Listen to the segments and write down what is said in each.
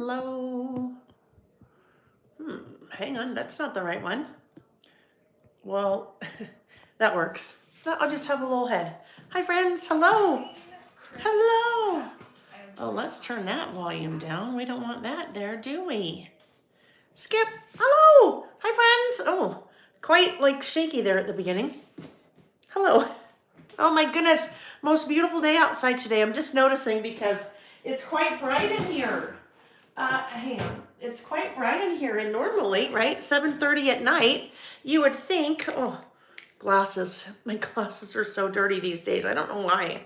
Hello. Hang on, that's not the right one. Well, that works. I'll just have a little head. Hi, friends. Hello. Hello. Oh, let's turn that volume down. We don't want that there, do we? Skip. Hello. Hi, friends. Oh, quite like shaky there at the beginning. Hello. Oh my goodness. Most beautiful day outside today. I'm just noticing because it's quite bright in here. Hang on. It's quite bright in here, and normally, right, 7:30 at night, you would think, oh, glasses. My glasses are so dirty these days. I don't know why.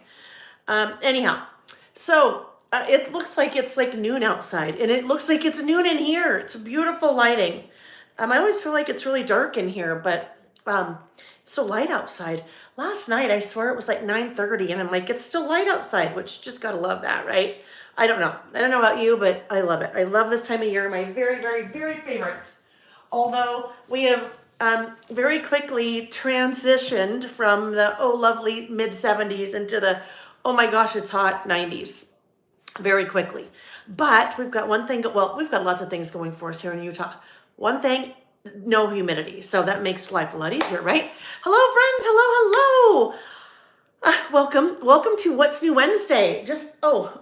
Anyhow, so it looks like it's like noon outside, and it looks like it's noon in here. It's beautiful lighting. I always feel like it's really dark in here, but it's so light outside. Last night, I swear it was like 9:30, and I'm like, it's still light outside, which just gotta love that, right? I don't know. I don't know about you, but I love it. I love this time of year. My very, very, very favorite. Although we have very quickly transitioned from the, oh, lovely mid-70s into the, oh my gosh, it's hot 90s very quickly. But we've got one thing, well, we've got lots of things going for us here in Utah. One thing, no humidity. So that makes life a lot easier, right? Hello, friends. Hello, hello. Welcome to What's New Wednesday.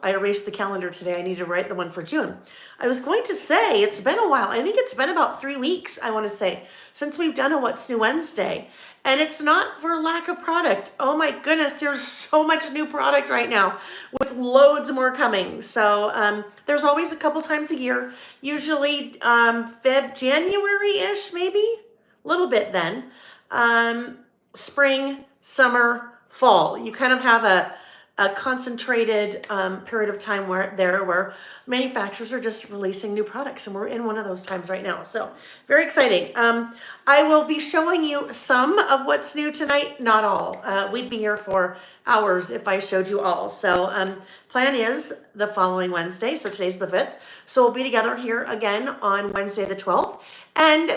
I erased the calendar today. I need to write the one for June. I was going to say, it's been a while. I think it's been about 3 weeks, I want to say, since we've done a What's New Wednesday. And it's not for lack of product. Oh my goodness, there's so much new product right now with loads more coming. So there's always a couple times a year, usually January-ish maybe, a little bit then. Spring, summer, fall. You kind of have a concentrated period of time where manufacturers are just releasing new products, and we're in one of those times right now. So very exciting. I will be showing you some of what's new tonight, not all. We'd be here for hours if I showed you all. So plan is the following Wednesday. So today's the 5th. So we'll be together here again on Wednesday the 12th. And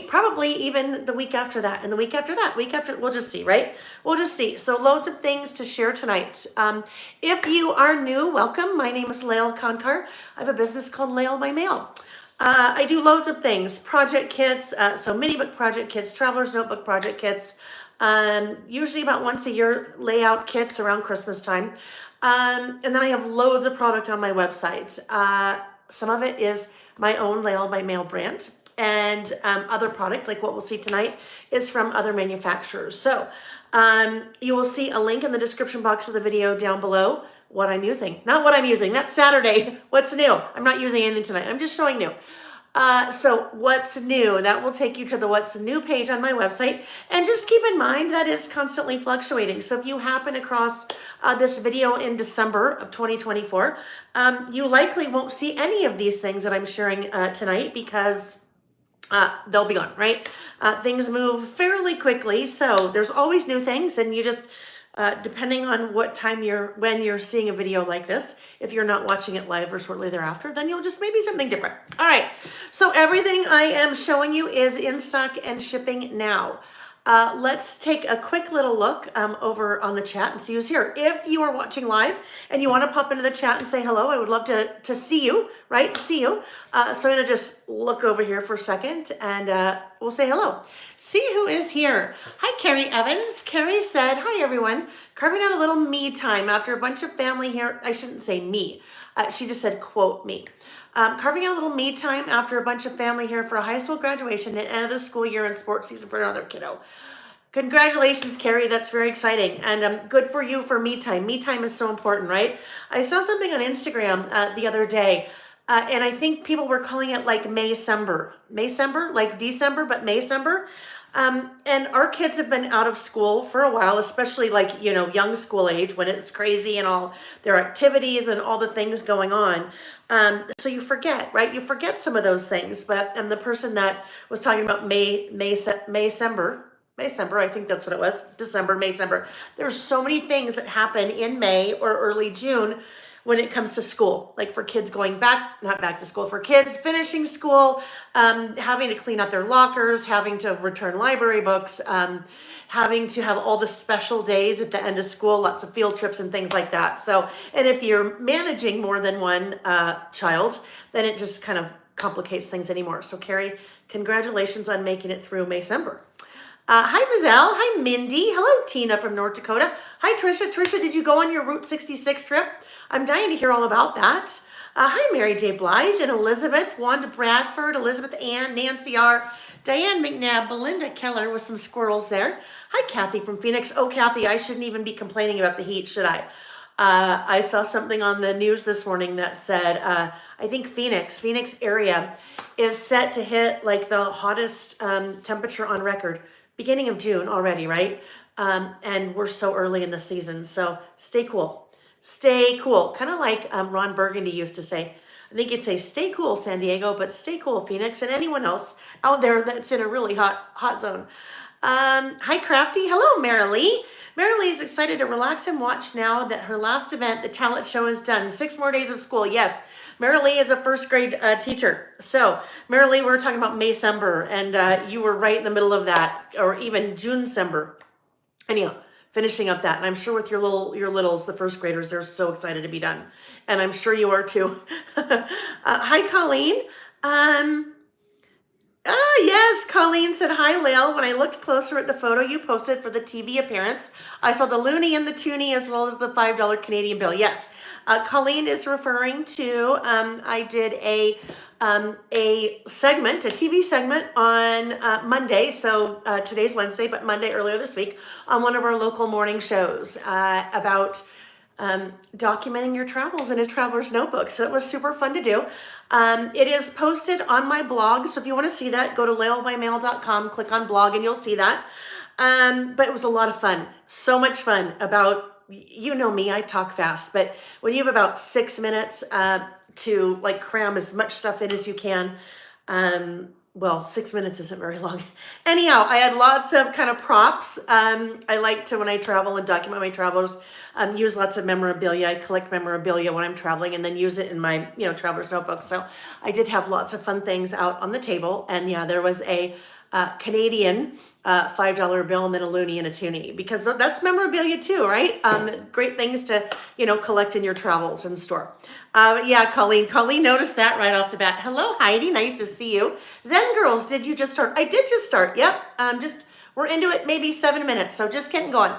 probably even the week after that, and the week after that, we'll just see, right? We'll just see. So loads of things to share tonight. If you are new, welcome. My name is Lael Konkar. I have a business called Lael by Mail. I do loads of things, project kits, so mini book project kits, traveler's notebook project kits, usually about once a year layout kits around Christmas time. And then I have loads of product on my website. Some of it is my own Lael by Mail brand. And other product, like what we'll see tonight, is from other manufacturers. So you will see a link in the description box of the video down below, what I'm using. Not what I'm using, that's Saturday. What's new? I'm not using anything tonight, I'm just showing new. So what's new, that will take you to the what's new page on my website. And just keep in mind that is constantly fluctuating. So if you happen across this video in December of 2024, you likely won't see any of these things that I'm sharing tonight because they'll be gone, right? Things move fairly quickly, so there's always new things, and you just, depending on what time when you're seeing a video like this, if you're not watching it live or shortly thereafter, then you'll just maybe something different. All right, so everything I am showing you is in stock and shipping now. Let's take a quick little look over on the chat and see who's here. If you are watching live and you want to pop into the chat and say hello, I would love to see you, right? To see you. So I'm going to just look over here for a second and we'll say hello. See who is here. Hi, Carrie Evans. Carrie said, hi, everyone. Carving out a little me time after a bunch of family here. I shouldn't say me. She just said, quote, me. Carving out a little me time after a bunch of family here for a high school graduation and end of the school year and sports season for another kiddo. Congratulations, Carrie. That's very exciting. And good for you for me time. Me time is so important, right? I saw something on Instagram the other day, and I think people were calling it like May-cember. May-cember, like December, but May-cember. And our kids have been out of school for a while, especially like, you know, young school age when it's crazy and all their activities and all the things going on. So you forget, right? You forget some of those things. But the person that was talking about May-cember, I think that's what it was, December, May-cember. There's so many things that happen in May or early June when it comes to school, like for kids going not back to school, for kids finishing school, having to clean out their lockers, having to return library books, having to have all the special days at the end of school, lots of field trips and things like that. So, and if you're managing more than one child, then it just kind of complicates things anymore. So Carrie, congratulations on making it through Maycember. Hi, Mazelle. Hi, Mindy. Hello, Tina from North Dakota. Hi, Trisha. Trisha, did you go on your Route 66 trip? I'm dying to hear all about that. Hi, Mary J. Blige and Elizabeth, Wanda Bradford, Elizabeth Ann, Nancy R., Diane McNabb, Belinda Keller with some squirrels there. Hi, Kathy from Phoenix. Oh, Kathy, I shouldn't even be complaining about the heat, should I? I saw something on the news this morning that said, I think Phoenix area is set to hit like the hottest temperature on record, beginning of June already, right? And we're so early in the season, so stay cool. Stay cool. Kind of like Ron Burgundy used to say. I think he'd say, stay cool, San Diego, but stay cool, Phoenix, and anyone else out there that's in a really hot zone. Hi, Crafty. Hello, Marilee. Marilee is excited to relax and watch now that her last event, the talent show, is done. 6 more days of school. Yes, Marilee is a first grade teacher. So, Marilee, we were talking about Maycember, and you were right in the middle of that, or even June-cember. Anyhow, finishing up that, and I'm sure with your littles, the first graders, they're so excited to be done, and I'm sure you are too. Hi, Colleen. Yes, Colleen said, hi, Lael. When I looked closer at the photo you posted for the TV appearance, I saw the loonie and the toonie as well as the $5 Canadian bill. Yes, Colleen is referring to, I did a segment, a TV segment on Monday. So today's Wednesday, but Monday earlier this week on one of our local morning shows about documenting your travels in a traveler's notebook. So it was super fun to do. It is posted on my blog. So if you want to see that, go to laelbymail.com, click on blog, and you'll see that. But it was a lot of fun. So much fun about, you know me, I talk fast, but when you have about 6 minutes to like cram as much stuff in as you can, well, 6 minutes isn't very long. Anyhow, I had lots of kind of props. I like to, when I travel and document my travels, use lots of memorabilia. I collect memorabilia when I'm traveling and then use it in my, traveler's notebook. So I did have lots of fun things out on the table. And yeah, there was a Canadian $5 bill and then a loonie and a toonie, because that's memorabilia too, right? Great things to, collect in your travels and store. Yeah, Colleen noticed that right off the bat. Hello, Heidi. Nice to see you. Zen Girls, did you just start? I did just start. Yep. We're into it maybe 7 minutes. So just getting going.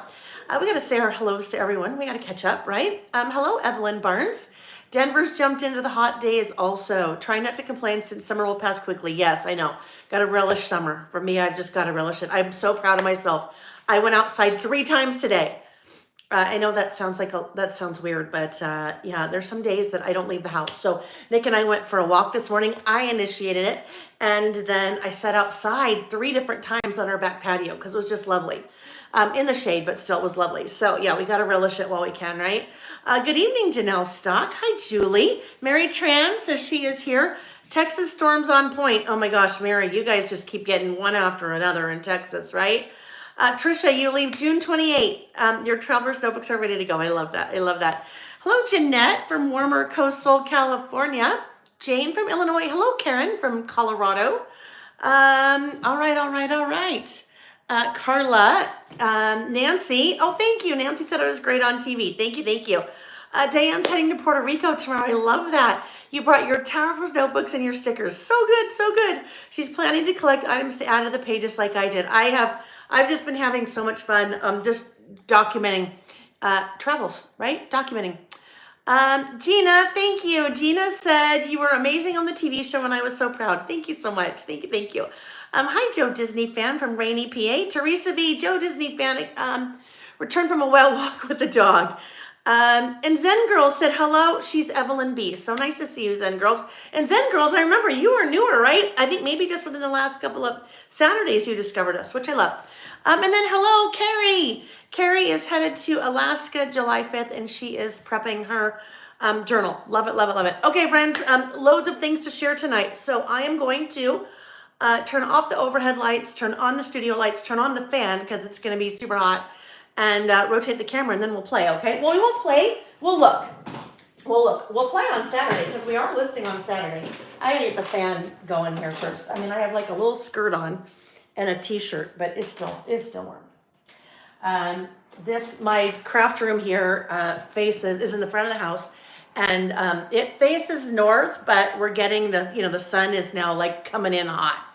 We got to say our hellos to everyone. We got to catch up, right? Hello, Evelyn Barnes. Denver's jumped into the hot days also. Try not to complain since summer will pass quickly. Yes, I know. Got to relish summer. For me, I've just got to relish it. I'm so proud of myself. I went outside 3 times today. I know that sounds weird, but yeah, there's some days that I don't leave the house. So Nick and I went for a walk this morning. I initiated it, and then I sat outside 3 different times on our back patio because it was just lovely. In the shade, but still it was lovely. So yeah, we got to relish it while we can, right? Good evening, Janelle Stock. Hi, Julie. Mary Tran says she is here. Texas storms on point. Oh my gosh, Mary, you guys just keep getting one after another in Texas, right? Trisha, you leave June 28th. Your traveler's notebooks are ready to go. I love that. I love that. Hello, Jeanette from warmer coastal California. Jane from Illinois. Hello, Karen from Colorado. All right. Carla, Nancy. Oh, thank you. Nancy said it was great on TV. Thank you. Diane's heading to Puerto Rico tomorrow. I love that. You brought your traveler's notebooks and your stickers. So good. She's planning to collect items to add to the pages like I did. I've just been having so much fun just documenting travels, right? Documenting. Gina, thank you. Gina said you were amazing on the TV show and I was so proud. Thank you so much. Thank you. Hi, Joe Disney fan from Rainy, PA. Teresa V, Joe Disney fan, returned from a well walk with the dog. And Zen Girls said hello. She's Evelyn B. So nice to see you, Zen Girls. And Zen Girls, I remember you were newer, right? I think maybe just within the last couple of Saturdays you discovered us, which I love. And then hello, Carrie. Carrie is headed to Alaska July 5th, and she is prepping her journal. Love it. Okay, friends, loads of things to share tonight. So I am going to turn off the overhead lights, turn on the studio lights, turn on the fan because it's going to be super hot, and rotate the camera, and then we'll play, okay? Well, we won't play. We'll look. We'll play on Saturday because we are listing on Saturday. I gotta get the fan going here first. I mean, I have like a little skirt on and a t-shirt, but it's still warm. My craft room here is in the front of the house, and it faces north, but we're getting the sun is now like coming in hot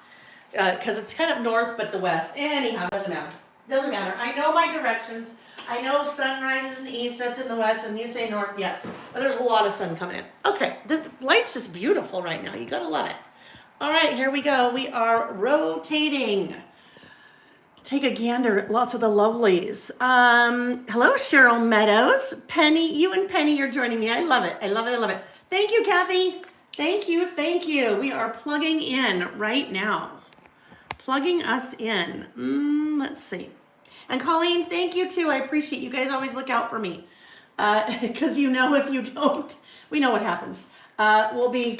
because it's kind of north, but the west. Anyhow, doesn't matter. Doesn't matter. I know my directions. I know sunrise is in the east, that's in the west, and you say north, yes. But there's a lot of sun coming in. Okay, the light's just beautiful right now. You gotta love it. All right, here we go. We are rotating. Take a gander at lots of the lovelies. Hello, Cheryl Meadows. Penny, you and Penny are joining me. I love it. I love it. I love it. Thank you, Kathy. Thank you. Thank you. We are plugging in right now. Plugging us in. Let's see. And Colleen, thank you too. I appreciate you guys always look out for me. Because if you don't, we know what happens. We'll be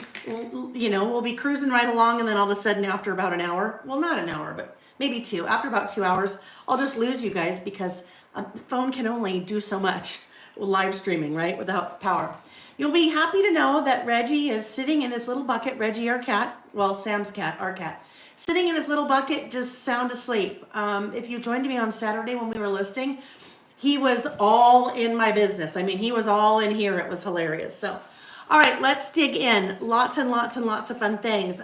cruising right along, and then all of a sudden after about an hour, well, not an hour, but maybe two, after about 2 hours, I'll just lose you guys because the phone can only do so much live streaming, right, without power. You'll be happy to know that Reggie is sitting in his little bucket. Reggie, our cat, well, Sam's cat, our cat, sitting in his little bucket, just sound asleep. If you joined me on Saturday when we were listing, he was all in my business. I mean, he was all in here. It was hilarious. So, all right, let's dig in. Lots and lots and lots of fun things.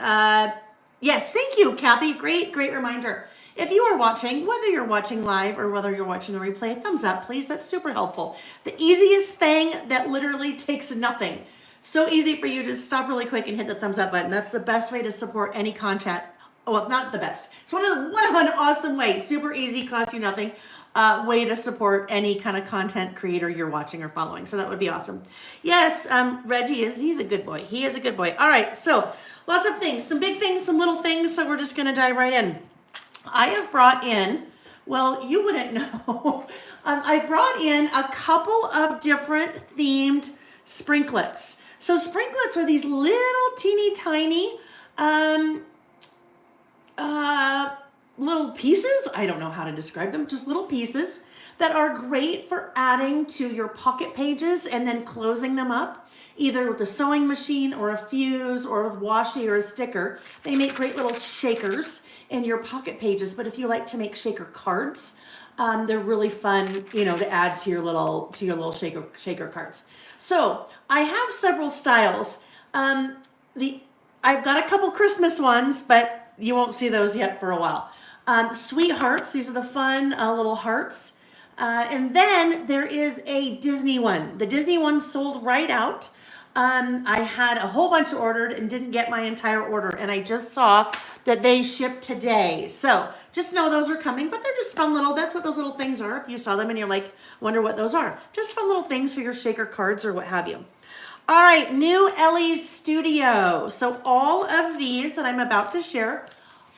Yes, thank you, Kathy. Great reminder. If you are watching, whether you're watching live or whether you're watching the replay, thumbs up, please. That's super helpful. The easiest thing that literally takes nothing. So easy for you to stop really quick and hit the thumbs up button. That's the best way to support any content. Well, not the best. It's one of an awesome way. Super easy, costs you nothing. Way to support any kind of content creator you're watching or following. So that would be awesome. Yes, Reggie he's a good boy. He is a good boy. All right, so lots of things, some big things, some little things. So we're just going to dive right in. I have brought in, well, you wouldn't know. I brought in a couple of different themed sprinklets. So sprinklets are these little teeny tiny little pieces. I don't know how to describe them. Just little pieces that are great for adding to your pocket pages and then closing them up, either with a sewing machine or a fuse or with washi or a sticker. They make great little shakers in your pocket pages. But if you like to make shaker cards, they're really fun, to add to your little shaker cards. So I have several styles. I've got a couple Christmas ones, but you won't see those yet for a while. Sweethearts, these are the fun little hearts. And then there is a Disney one. The Disney one sold right out. I had a whole bunch ordered and didn't get my entire order. And I just saw that they shipped today. So just know those are coming, but they're just fun that's what those little things are. If you saw them and you're like, wonder what those are. Just fun little things for your shaker cards or what have you. All right, new Ellie Studio. So all of these that I'm about to share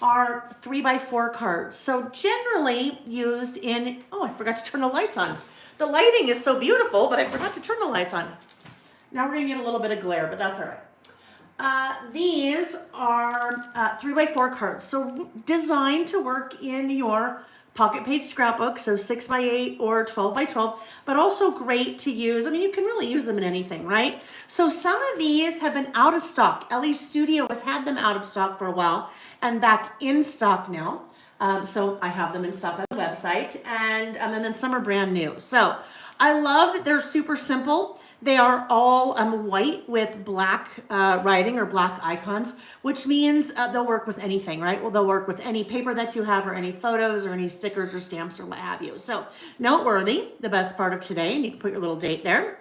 are 3x4 cards. So generally used in, I forgot to turn the lights on. The lighting is so beautiful, but I forgot to turn the lights on. Now we're gonna get a little bit of glare, but that's all right. These are 3x4 cards. So designed to work in your pocket page scrapbook, so 6x8 or 12x12, but also great to use. I mean, you can really use them in anything, right? So some of these have been out of stock. Ellie Studio has had them out of stock for a while and back in stock now. So I have them in stock on the website, and then some are brand new. So I love that they're super simple. They are all white with black writing or black icons, which means they'll work with anything, right? Well, they'll work with any paper that you have or any photos or any stickers or stamps or what have you. So noteworthy, the best part of today, and you can put your little date there.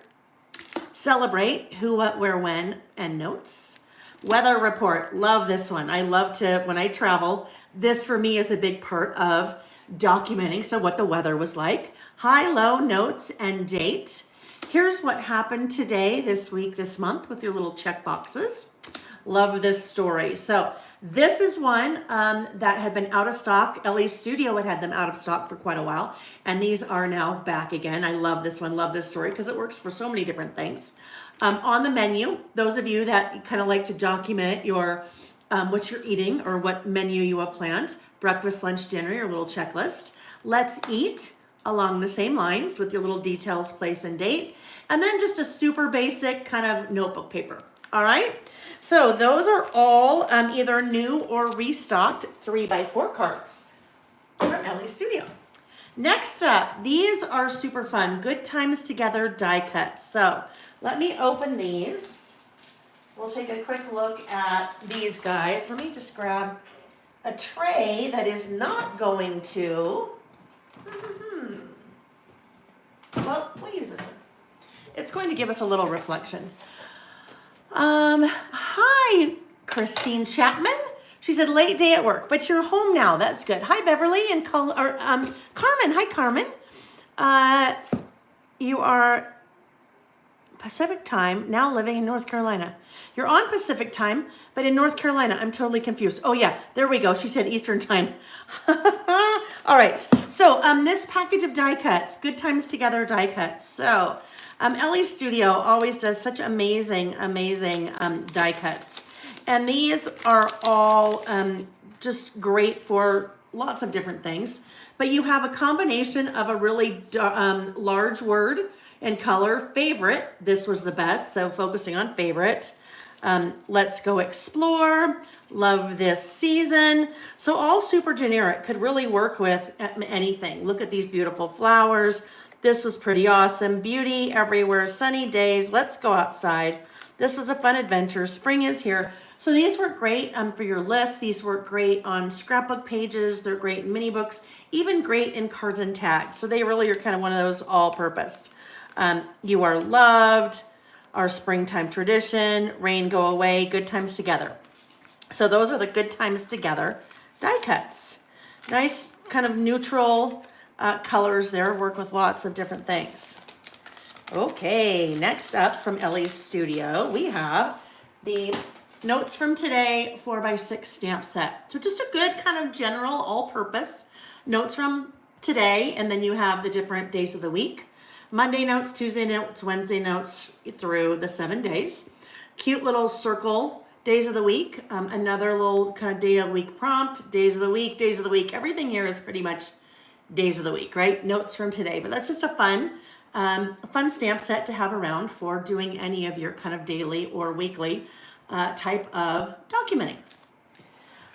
Celebrate, who, what, where, when, and notes. Weather report, love this one. I love to, when I travel, this for me is a big part of documenting, so what the weather was like. High, low, notes, and date. Here's what happened today, this week, this month with your little check boxes. Love this story. So this is one that had been out of stock. Ellie Studio had them out of stock for quite a while, and these are now back again. I love this one, love this story, because it works for so many different things. On the menu, those of you that kind of like to document your what you're eating or what menu you have planned, breakfast, lunch, dinner, your little checklist. Let's eat along the same lines with your little details, place, and date. And then just a super basic kind of notebook paper. All right. So those are all either new or restocked 3x4 cards from Ellie Studio. Next up, these are super fun. Good Times Together die cuts. So let me open these. We'll take a quick look at these guys. Let me just grab a tray that is not going to. Well, we'll use this one. It's going to give us a little reflection. Hi, Christine Chapman. She said, late day at work, but you're home now. That's good. Hi, Beverly and Carmen. Hi, Carmen. You are Pacific time, now living in North Carolina. You're on Pacific time, but in North Carolina. I'm totally confused. Oh, yeah, there we go. She said Eastern time. All right. So this package of die cuts, Good Times Together die cuts. So Ellie Studio always does such amazing die cuts. And these are all just great for lots of different things. But you have a combination of a really large word and color. Favorite, this was the best, so focusing on favorite. Let's go explore. Love this season. So all super generic, could really work with anything. Look at these beautiful flowers. This was pretty awesome. Beauty everywhere, sunny days. Let's go outside. This was a fun adventure. Spring is here. So these work great for your list. These work great on scrapbook pages. They're great in mini books, even great in cards and tags. So they really are kind of one of those all-purpose. You are loved, our springtime tradition, rain go away, good times together. So those are the Good Times Together die cuts. Nice kind of neutral colors there, work with lots of different things. Okay, next up from Ellie's Studio, we have the Notes from Today 4x6 stamp set. So just a good kind of general all-purpose notes from today, and then you have the different days of the week. Monday notes, Tuesday notes, Wednesday notes through the 7 days. Cute little circle days of the week. Another little kind of day of the week prompt, days of the week, days of the week. Everything here is pretty much days of the week, right? Notes from today, but that's just a fun stamp set to have around for doing any of your kind of daily or weekly type of documenting.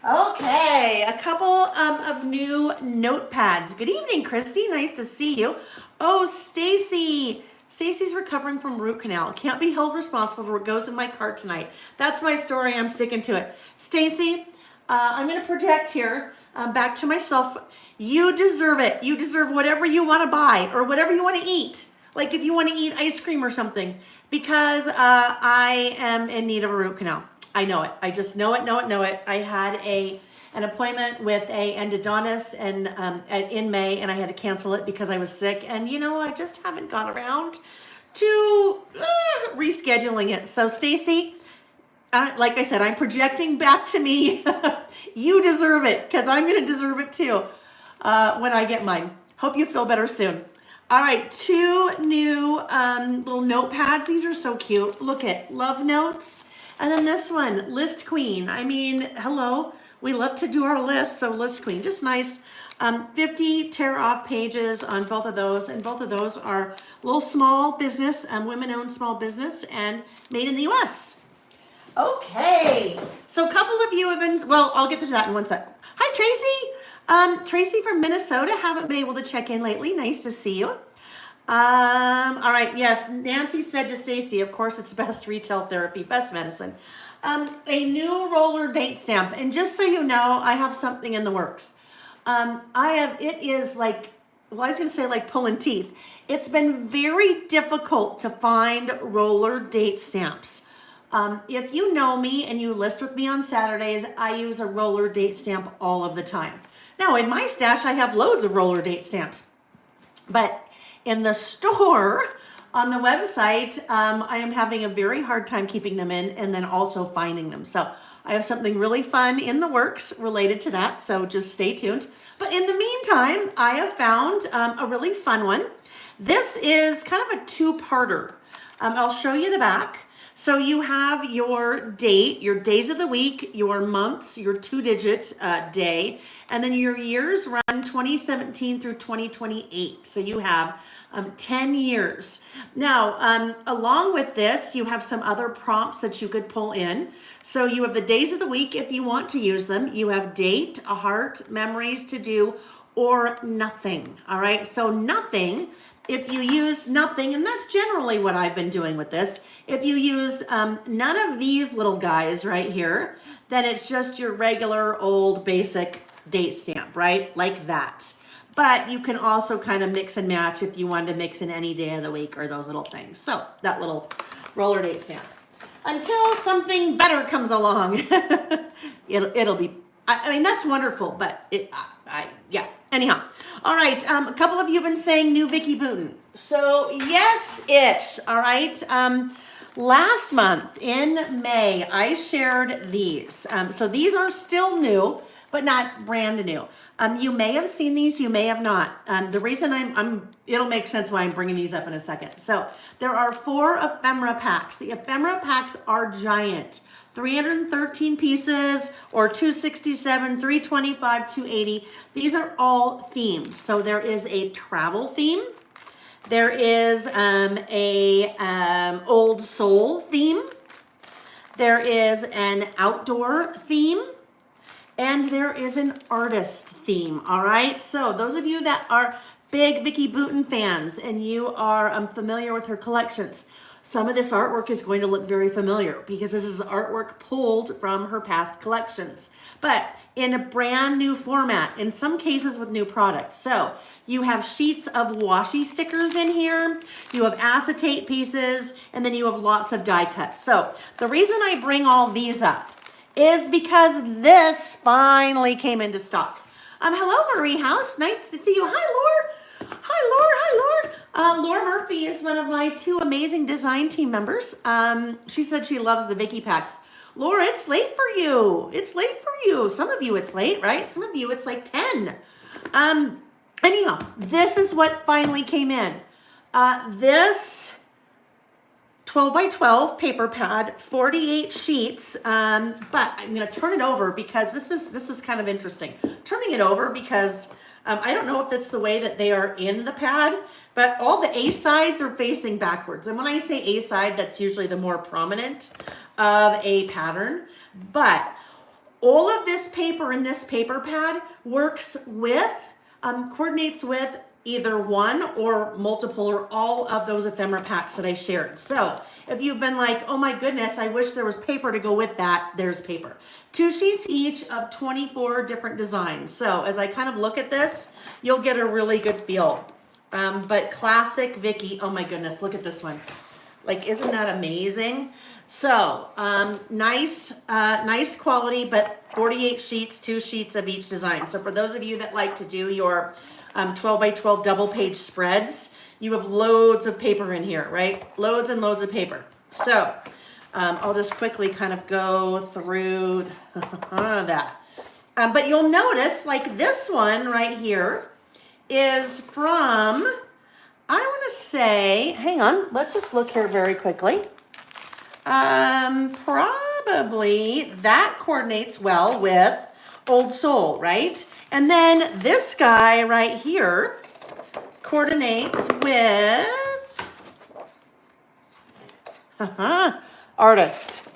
Okay, a couple of new notepads. Good evening, Christy. Nice to see you. Oh, Stacy. Stacy's recovering from root canal. Can't be held responsible for what goes in my cart tonight. That's my story. I'm sticking to it. Stacy, I'm going to project here back to myself. You deserve it. You deserve whatever you want to buy or whatever you want to eat. Like if you want to eat ice cream or something, because I am in need of a root canal. I know it. I just know it. I had an appointment with a endodontist and in May, and I had to cancel it because I was sick. And I just haven't got around to rescheduling it. So Stacy, like I said, I'm projecting back to me. You deserve it because I'm going to deserve it too when I get mine. Hope you feel better soon. All right, 2 new little notepads. These are so cute. Look at Love Notes. And then this one, List Queen. I mean, hello. We love to do our lists, so List Queen. Just nice. 50 tear-off pages on both of those. And both of those are little small business, women-owned small business, and made in the U.S. Okay. So a couple of you have been, well, I'll get to that in one sec. Hi, Tracy. Tracy from Minnesota, haven't been able to check in lately. Nice to see you. All right, yes, Nancy said to Stacy, of course, it's best retail therapy, best medicine. A new roller date stamp, and just so you know, I have something in the works. It is like, well, I was going to say like pulling teeth. It's been very difficult to find roller date stamps. If you know me and you list with me on Saturdays, I use a roller date stamp all of the time. Now, in my stash, I have loads of roller date stamps. But in the store, on the website, I am having a very hard time keeping them in and then also finding them. So I have something really fun in the works related to that. So just stay tuned. But in the meantime, I have found a really fun one. This is kind of a two-parter. I'll show you the back. So you have your date, your days of the week, your months, your 2-digit day, and then your years run 2017 through 2028. So you have 10 years. Now, along with this, you have some other prompts that you could pull in. So you have the days of the week if you want to use them. You have date, a heart, memories to do, or nothing. All right, so nothing, if you use nothing, and that's generally what I've been doing with this, if you use none of these little guys right here, then it's just your regular old basic date stamp, right? Like that. But you can also kind of mix and match if you wanted to mix in any day of the week or those little things. So that little roller date stamp. Until something better comes along, it'll be, I mean, that's wonderful, but yeah, anyhow. All right, a couple of you have been saying new Vicki Boutin. So yes-ish, all right. Last month in May, I shared these. So these are still new, but not brand new. You may have seen these, you may have not. The reason it'll make sense why I'm bringing these up in a second. So there are 4 ephemera packs. The ephemera packs are giant. 313 pieces or 267, 325, 280. These are all themed. So there is a travel theme. There is a old soul theme. There is an outdoor theme. And there is an artist theme, all right? So those of you that are big Vicki Boutin fans and you are familiar with her collections, some of this artwork is going to look very familiar because this is artwork pulled from her past collections, but in a brand new format, in some cases with new products. So you have sheets of washi stickers in here, you have acetate pieces, and then you have lots of die cuts. So the reason I bring all these up is because this finally came into stock. Hello, Marie House. Nice to see you. Hi, Laura. Hi, Laura. Laura Murphy is one of my 2 amazing design team members. She said she loves the Vicki packs. Laura, it's late for you. It's late for you. Some of you it's late, right? Some of you it's like 10. Anyhow, this is what finally came in. This 12 by 12 paper pad, 48 sheets, but I'm going to turn it over because this is kind of interesting. Turning it over because I don't know if it's the way that they are in the pad, but all the A sides are facing backwards. And when I say A side, that's usually the more prominent of a pattern. But all of this paper in this paper pad works with, coordinates with either one or multiple or all of those ephemera packs that I shared. So if you've been like, oh my goodness, I wish there was paper to go with that, there's paper. 2 sheets each of 24 different designs. So as I kind of look at this, you'll get a really good feel. But classic Vicki, oh my goodness, look at this one. Like, isn't that amazing? So nice quality, but 48 sheets, 2 sheets of each design. So for those of you that like to do your 12 by 12 double page spreads, you have loads of paper in here, right? Loads and loads of paper. So I'll just quickly kind of go through that. But you'll notice like this one right here is from, I want to say, hang on, let's just look here very quickly. Probably that coordinates well with Old Soul, right? And then this guy right here coordinates with artist.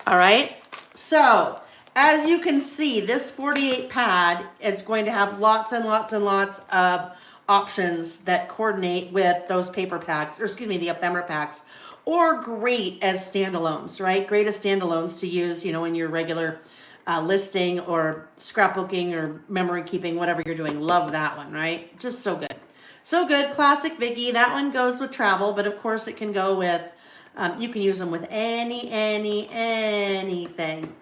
All right. So as you can see, this 48 pad is going to have lots and lots and lots of options that coordinate with those paper packs, or excuse me, the ephemera packs, or great as standalones, right? Great as standalones to use, you know, in your regular listing or scrapbooking or memory keeping, whatever you're doing. Love that one, right? Just so good. So good. Classic Vicki. That one goes with travel, but of course it can go with, you can use them with anything.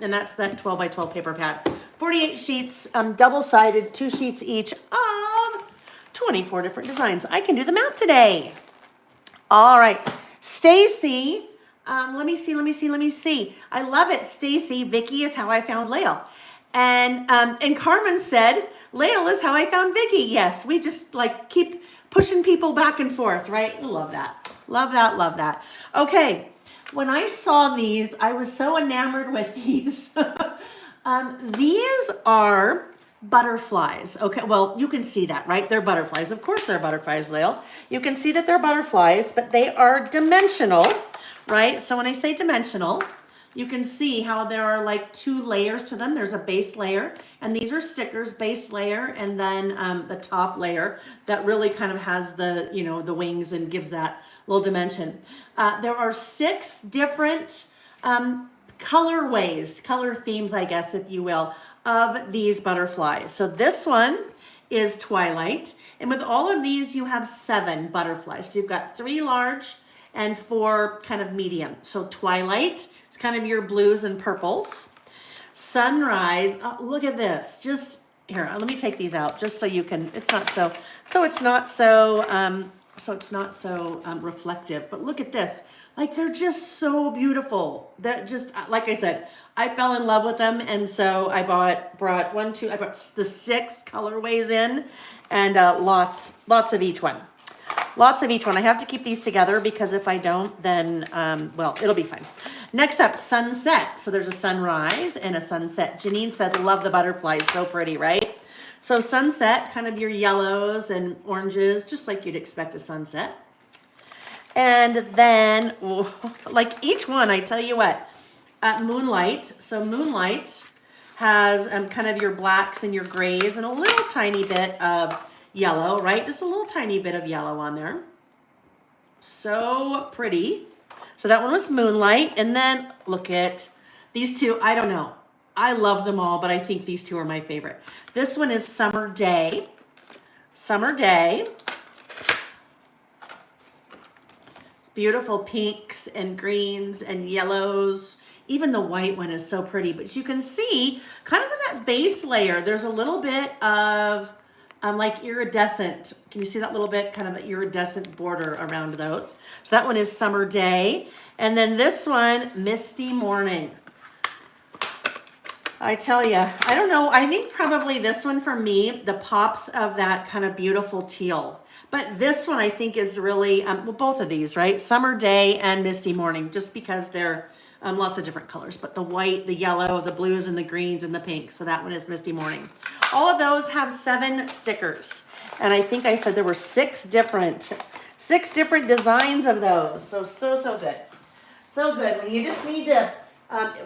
And that's that 12 by 12 paper pad. 48 sheets, double-sided, 2 sheets each of 24 different designs. I can do the math today. All right. Stacy, let me see. I love it, Stacy. Vicki is how I found Lael. And Carmen said, Lael is how I found Vicki. Yes, we just like keep pushing people back and forth, right? Love that. Love that, love that. Okay, when I saw these, I was so enamored with these. These are butterflies. Okay, well, you can see that, right? They're butterflies. Of course they're butterflies, Lael. You can see that they're butterflies, but they are dimensional, right? So when I say dimensional, you can see how there are like 2 layers to them. There's a base layer, and these are stickers, base layer, and then the top layer that really kind of has the, you know, the wings and gives that little dimension. There are 6 different colorways, color themes, I guess, if you will, of these butterflies. So this one is Twilight, and with all of these, you have 7 butterflies. So you've got 3 large and 4 kind of medium. So Twilight is kind of your blues and purples. Sunrise, oh, look at this. Just here, let me take these out just so you can, it's not so reflective, but look at this. Like, they're just so beautiful. That just, like I said, I fell in love with them, and so I brought the 6 colorways in, and lots of each one. Lots of each one. I have to keep these together because if I don't, then, well, it'll be fine. Next up, sunset. So there's a sunrise and a sunset. Janine said, love the butterflies. So pretty, right? So sunset, kind of your yellows and oranges, just like you'd expect a sunset. And then, like each one, I tell you what, moonlight. So moonlight has kind of your blacks and your grays and a little tiny bit of yellow, right? Just a little tiny bit of yellow on there. So pretty. So that one was moonlight. And then look at these 2. I don't know. I love them all, but I think these 2 are my favorite. This one is Summer Day. Summer Day. It's beautiful pinks and greens and yellows. Even the white one is so pretty, but you can see kind of in that base layer, there's a little bit of like iridescent. Can you see that little bit, kind of an iridescent border around those? So that one is Summer Day. And then this one, Misty Morning. I tell you, I don't know. I think probably this one for me, the pops of that kind of beautiful teal. But this one I think is really, well, both of these, right? Summer Day and Misty Morning, just because they're lots of different colors. But the white, the yellow, the blues, and the greens, and the pinks. So that one is Misty Morning. All of those have 7 stickers. And I think I said there were 6 different designs of those. So good. So good. When you just need to,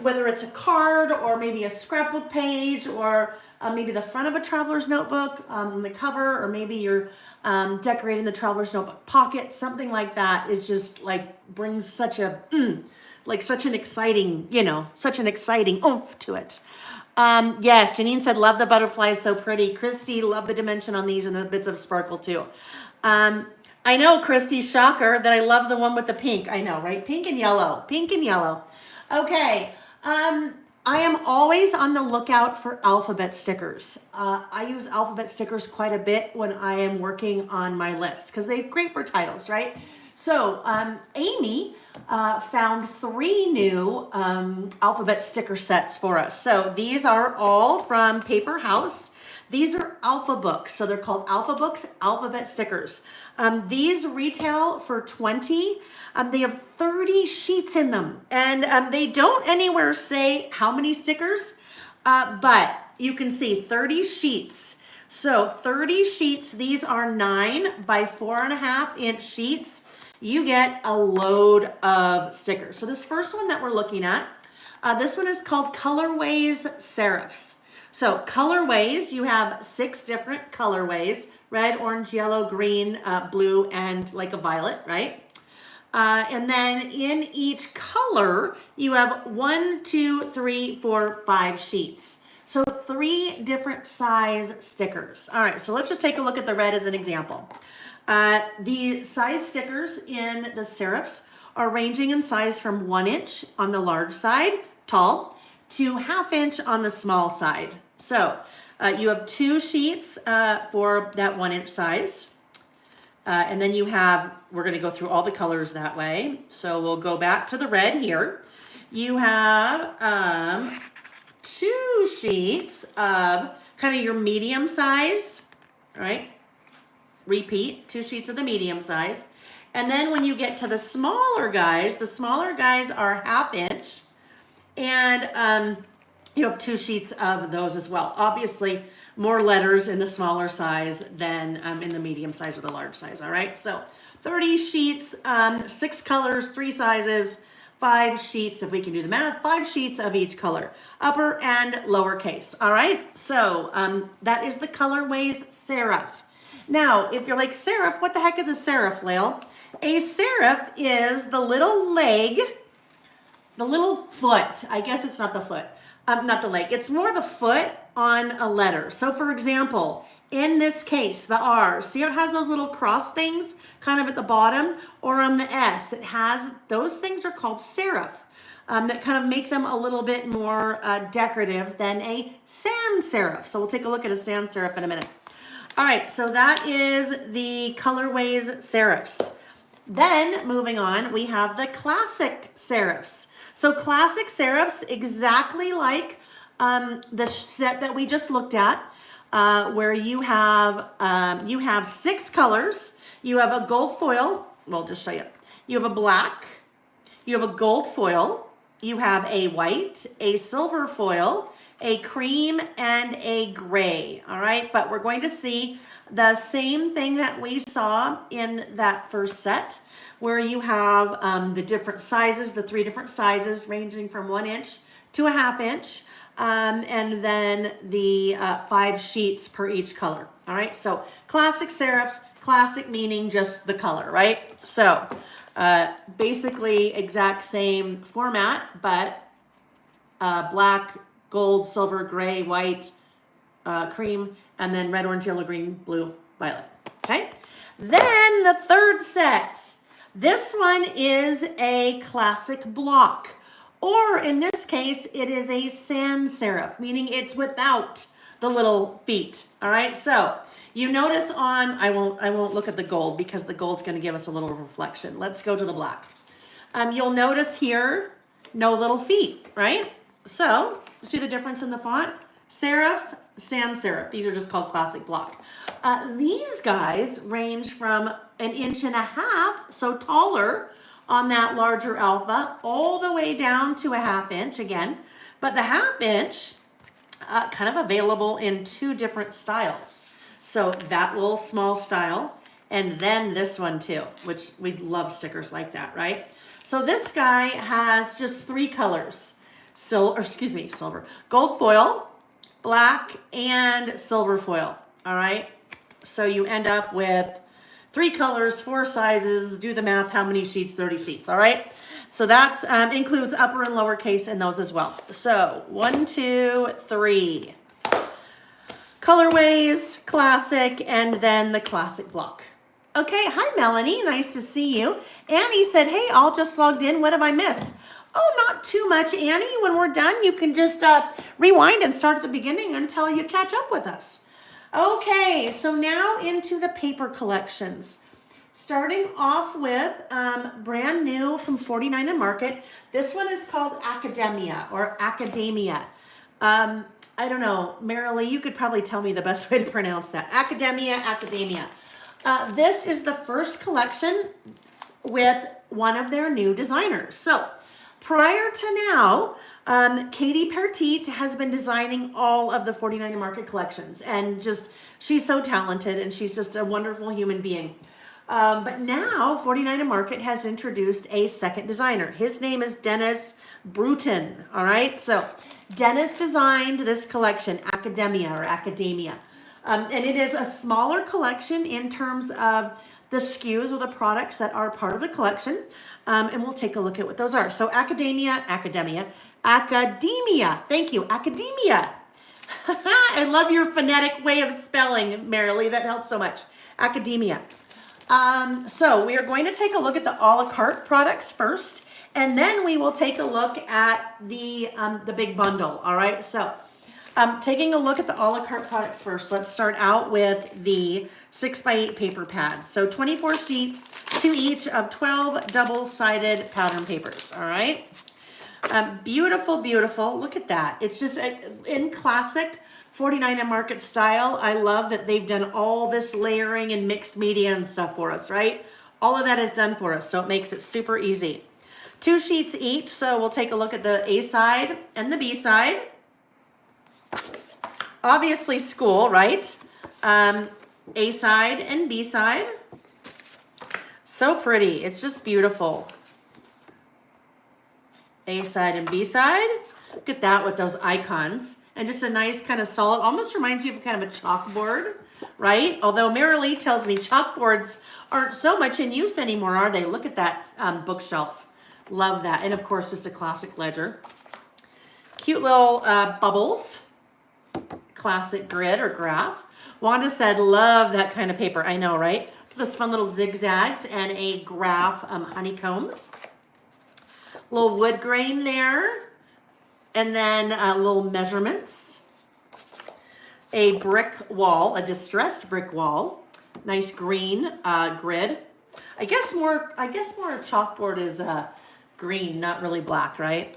whether it's a card or maybe a scrapbook page or maybe the front of a traveler's notebook, the cover, or maybe you're decorating the traveler's notebook pocket, something like that is just like brings such a, such an exciting, such an exciting oomph to it. Yes, Janine said, love the butterflies, so pretty. Christy, love the dimension on these and the bits of sparkle too. I know, Christy, shocker, that I love the one with the pink. I know, right? Pink and yellow. Okay. I am always on the lookout for alphabet stickers. I use alphabet stickers quite a bit when I am working on my list because they're great for titles, right? So Amy found 3 new alphabet sticker sets for us. So these are all from Paper House. These are Alpha Books. So they're called Alpha Books alphabet stickers. These retail for $20. They have 30 sheets in them, and they don't anywhere say how many stickers, but you can see 30 sheets. So 30 sheets, these are 9 by 4.5 inch sheets. You get a load of stickers. So this first one that we're looking at, this one is called Colorways Serifs. So colorways, you have 6 different colorways: red, orange, yellow, green, blue, and like a violet, right? And then in each color, you have 1, 2, 3, 4, 5 sheets. So 3 different size stickers. All right, so let's just take a look at the red as an example. The size stickers in the serifs are ranging in size from 1 inch on the large side, tall, to 1/2 inch on the small side. So you have 2 sheets for that 1 inch size. And then you have, we're going to go through all the colors that way. So we'll go back to the red here. You have 2 sheets of kind of your medium size, right? Repeat, 2 sheets of the medium size. And then when you get to the smaller guys are 1/2 inch. And you have 2 sheets of those as well. Obviously, more letters in the smaller size than in the medium size or the large size, all right? So 30 sheets, 6 colors, 3 sizes, 5 sheets, if we can do the math, 5 sheets of each color, upper and lowercase. All right, so that is the Colorways Serif. Now, if you're like, serif, what the heck is a serif, Lael? A serif is the little leg, the little foot. I guess it's not the foot, not the leg. It's more the foot on a letter. So for example, in this case, the R, see how it has those little cross things kind of at the bottom, or on the S, it has, those things are called serif. That kind of make them a little bit more decorative than a sans serif. So we'll take a look at a sans serif in a minute. All right, so that is the Colorways serifs. Then moving on, we have the classic serifs. So classic serifs, exactly like the set that we just looked at, where you have 6 colors. You have a gold foil. Well, I'll just show you. You have a black. You have a gold foil. You have a white, a silver foil, a cream, and a gray. All right, but we're going to see the same thing that we saw in that first set, where you have the different sizes, the 3 different sizes ranging from 1 inch to a 1/2 inch, and then the 5 sheets per each color. All right, so classic serifs, classic meaning just the color, right? So basically exact same format, but black, gold, silver, gray, white, cream, and then red, orange, yellow, green, blue, violet. Okay. Then the third set. This one is a classic block, or in this case, it is a sans serif, meaning it's without the little feet. All right. So you notice on, I won't look at the gold because the gold's going to give us a little reflection. Let's go to the black. You'll notice here, no little feet, right? So see the difference in the font? Serif, sans serif. These are just called classic block. These guys range from 1.5 inches, so taller on that larger alpha, all the way down to a 1/2 inch again. But the 1/2 inch, kind of available in 2 different styles. So that little small style, and then this one too, which we love stickers like that, right? So this guy has just 3 colors. Silver, gold foil, black, and silver foil. All right. So you end up with 3 colors, 4 sizes. Do the math. How many sheets? 30 sheets. All right. So that's includes upper and lowercase in those as well. So 1, 2, 3. Colorways, classic, and then the classic block. Okay. Hi, Melanie. Nice to see you. Annie said, hey, all just logged in. What have I missed? Oh, not too much, Annie. When we're done, you can just rewind and start at the beginning until you catch up with us. Okay, so now into the paper collections. Starting off with brand new from 49 and Market. This one is called Academia or Academia. I don't know, Marilee, you could probably tell me the best way to pronounce that. Academia. This is the first collection with one of their new designers. So prior to now, Katie Pertite has been designing all of the 49 and Market collections, and just, she's so talented and she's just a wonderful human being. But now 49 and Market has introduced a second designer. His name is Dennis Boutin. All right. So Dennis designed this collection, Academia. And it is a smaller collection in terms of the SKUs or the products that are part of the collection. And we'll take a look at what those are. So Academia. Thank you, Academia. I love your phonetic way of spelling, Marilee. That helps so much. Academia. So we are going to take a look at the a la carte products first, and then we will take a look at the big bundle. All right. So taking a look at the a la carte products first. Let's start out with the 6x8 paper pads. So 24 sheets, 2 each of 12 double-sided pattern papers. All right. Beautiful. Look at that. It's just in classic 49 and Market style. I love that they've done all this layering and mixed media and stuff for us, right? All of that is done for us, so it makes it super easy. 2 sheets each, so we'll take a look at the A side and the B side. Obviously school, right? A side and B side. So pretty. It's just beautiful. A side and B side. Look at that with those icons. And just a nice kind of solid, almost reminds you of kind of a chalkboard, right? Although Marilee tells me chalkboards aren't so much in use anymore, are they? Look at that bookshelf. Love that. And of course, just a classic ledger. Cute little bubbles. Classic grid or graph. Wanda said, love that kind of paper. I know, right? Those fun little zigzags and a graph honeycomb. Little wood grain there. And then little measurements. A brick wall, a distressed brick wall. Nice green grid. I guess more chalkboard is green, not really black, right?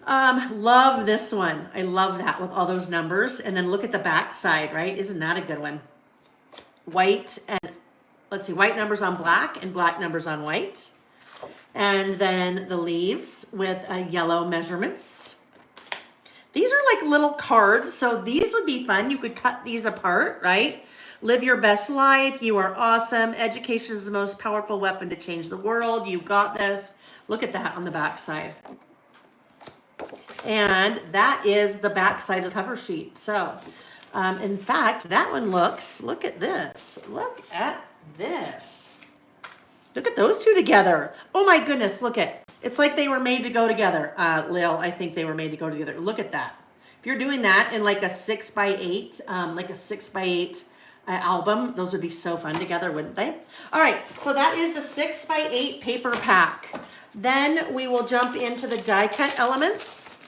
Love this one. I love that with all those numbers. And then look at the back side, right? Isn't that a good one? White and, let's see, white numbers on black and black numbers on white. And then the leaves with yellow measurements. These are like little cards, so these would be fun. You could cut these apart, right? Live your best life. You are awesome. Education is the most powerful weapon to change the world. You got this. Look at that on the back side. And that is the back side of the cover sheet. So, in fact, that one looks, look at this. Look at this. Look at those two together. Oh my goodness, look at. It's like they were made to go together. Lil, I think they were made to go together. Look at that. If you're doing that in like a 6x8, like a 6x8 album, those would be so fun together, wouldn't they? All right, so that is the 6x8 paper pack. Then we will jump into the die cut elements.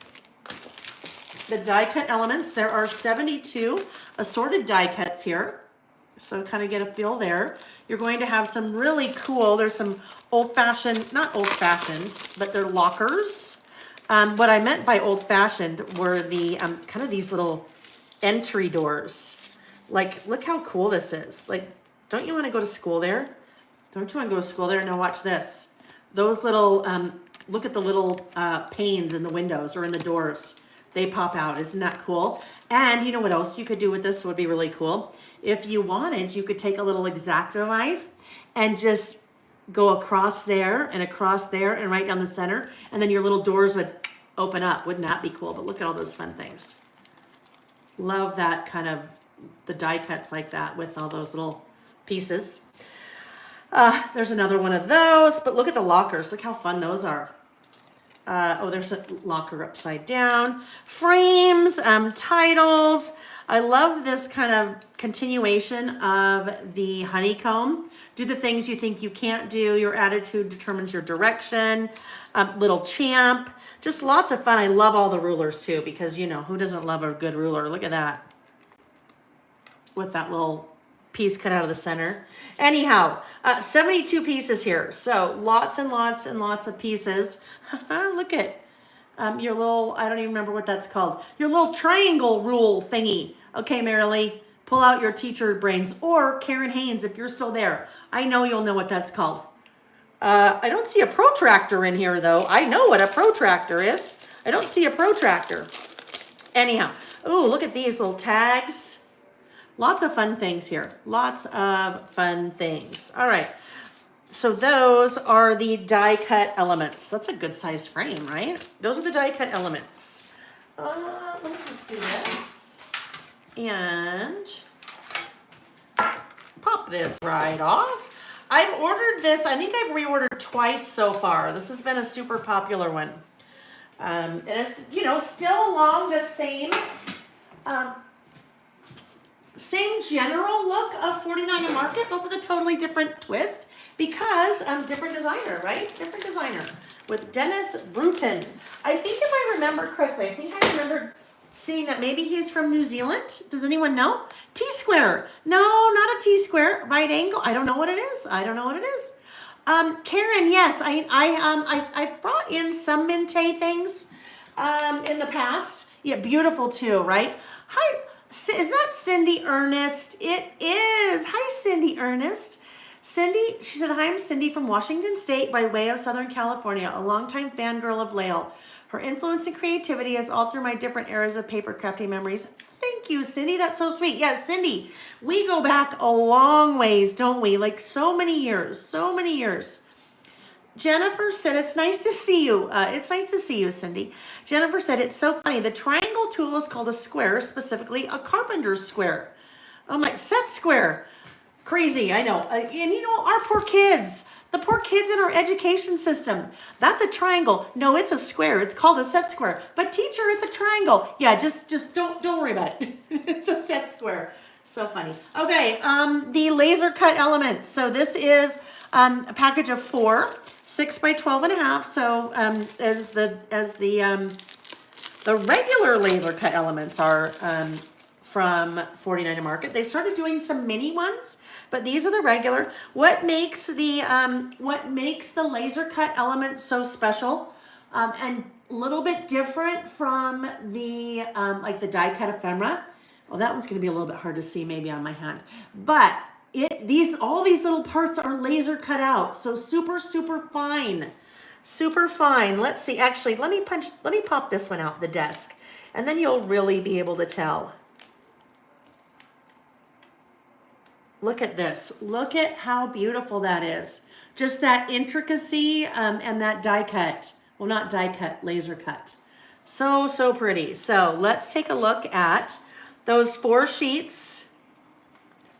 The die cut elements, there are 72 assorted die cuts here. So kind of get a feel there. You're going to have some really cool, there's some old-fashioned, not old-fashioned, but they're lockers. What I meant by old-fashioned were the kind of these little entry doors. Like, look how cool this is. Like, don't you want to go to school there? Don't you want to go to school there? Now watch this. Those little, look at the little panes in the windows or in the doors. They pop out. Isn't that cool? And you know what else you could do with this would be really cool? If you wanted, you could take a little X-Acto knife and just go across there and right down the center, and then your little doors would open up. Wouldn't that be cool? But look at all those fun things. Love that kind of, the die cuts like that with all those little pieces. There's another one of those, but look at the lockers. Look how fun those are. Oh, there's a locker upside down. Frames, titles. I love this kind of continuation of the honeycomb. Do the things you think you can't do. Your attitude determines your direction. Little champ. Just lots of fun. I love all the rulers too, because you know, who doesn't love a good ruler? Look at that. With that little piece cut out of the center. Anyhow, 72 pieces here. So lots and lots and lots of pieces. Look at your little, I don't even remember what that's called. Your little triangle rule thingy. Okay, Marilee, pull out your teacher brains. Or Karen Haynes, if you're still there. I know you'll know what that's called. I don't see a protractor in here, though. I know what a protractor is. I don't see a protractor. Anyhow, ooh, look at these little tags. Lots of fun things here. Lots of fun things. All right. So those are the die cut elements. That's a good size frame, right? Those are the die cut elements. Let me just do this. And pop this right off. I've ordered this. I think I've reordered twice so far. This has been a super popular one. And it's, you know, still along the same general look of 49 and Market, but with a totally different twist because different designer, right? Different designer with Dennis Bruton. I think if I remember correctly, I think I remembered seeing that maybe he's from New Zealand. Does anyone know? T-square. No, not a T-square. Right angle. I don't know what it is. I don't know what it is. Karen, yes, I brought in some Minte things in the past. Yeah, beautiful too, right? Hi. Is that Cindy Ernest? It is. Hi, Cindy Ernest. Cindy, she said, hi, I'm Cindy from Washington State by way of Southern California, a longtime fangirl of Lael. Her influence and creativity has altered my different eras of paper crafting memories. Thank you, Cindy. That's so sweet. Yes, Cindy, we go back a long ways, don't we? Like so many years, so many years. Jennifer said, it's nice to see you. It's nice to see you, Cindy. Jennifer said, it's so funny. The triangle tool is called a square, specifically a carpenter's square. Oh my, set square. Crazy, I know. And you know, our poor kids, the poor kids in our education system. That's a triangle. No, it's a square. It's called a set square. But teacher, it's a triangle. Yeah, just don't worry about it. It's a set square. So funny. Okay, the laser cut elements. So this is a package of 4, 6 by 12.5. So as the regular laser cut elements are from 49 Market. They've started doing some mini ones, but these are the regular. What makes the laser cut element so special and a little bit different from the like the die cut ephemera? Well, that one's going to be a little bit hard to see maybe on my hand, but all these little parts are laser cut out, so super fine. Super fine. Let's see. Actually, let me pop this one out the desk, and then you'll really be able to tell. Look at this. Look at how beautiful that is. Just that intricacy and that die cut. Well, not die cut, laser cut. So pretty. So let's take a look at those 4 sheets,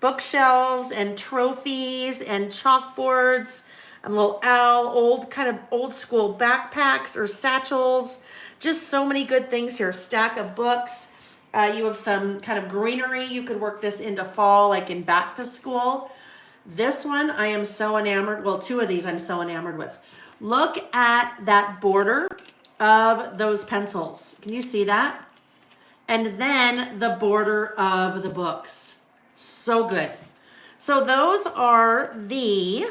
bookshelves and trophies and chalkboards. A little owl, kind of old school backpacks or satchels. Just so many good things here. Stack of books. You have some kind of greenery. You could work this into fall, like in back to school. This one, I am so enamored. Well, 2 of these I'm so enamored with. Look at that border of those pencils. Can you see that? And then the border of the books. So good. So those are the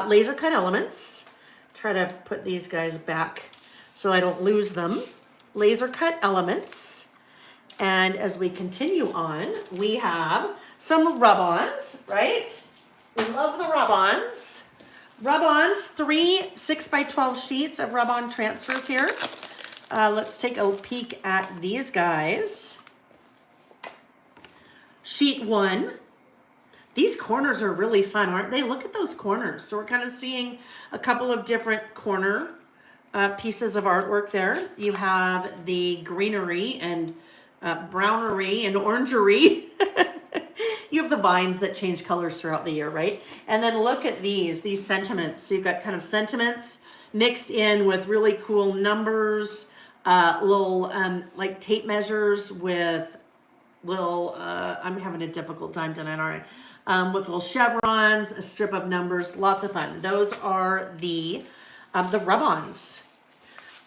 laser cut elements. Try to put these guys back so I don't lose them. Laser cut elements. And as we continue on, we have some rub-ons, right? We love the rub-ons. Rub-ons, 3 6 by 12 sheets of rub-on transfers here. Let's take a peek at these guys. Sheet 1. These corners are really fun, aren't they? Look at those corners. So we're kind of seeing a couple of different corner pieces of artwork there. You have the greenery and brownery and orangery. You have the vines that change colors throughout the year, right? And then look at these sentiments. So you've got kind of sentiments mixed in with really cool numbers, little like tape measures with little, I'm having a difficult time tonight, aren't I? With little chevrons, a strip of numbers, lots of fun. Those are the rub-ons.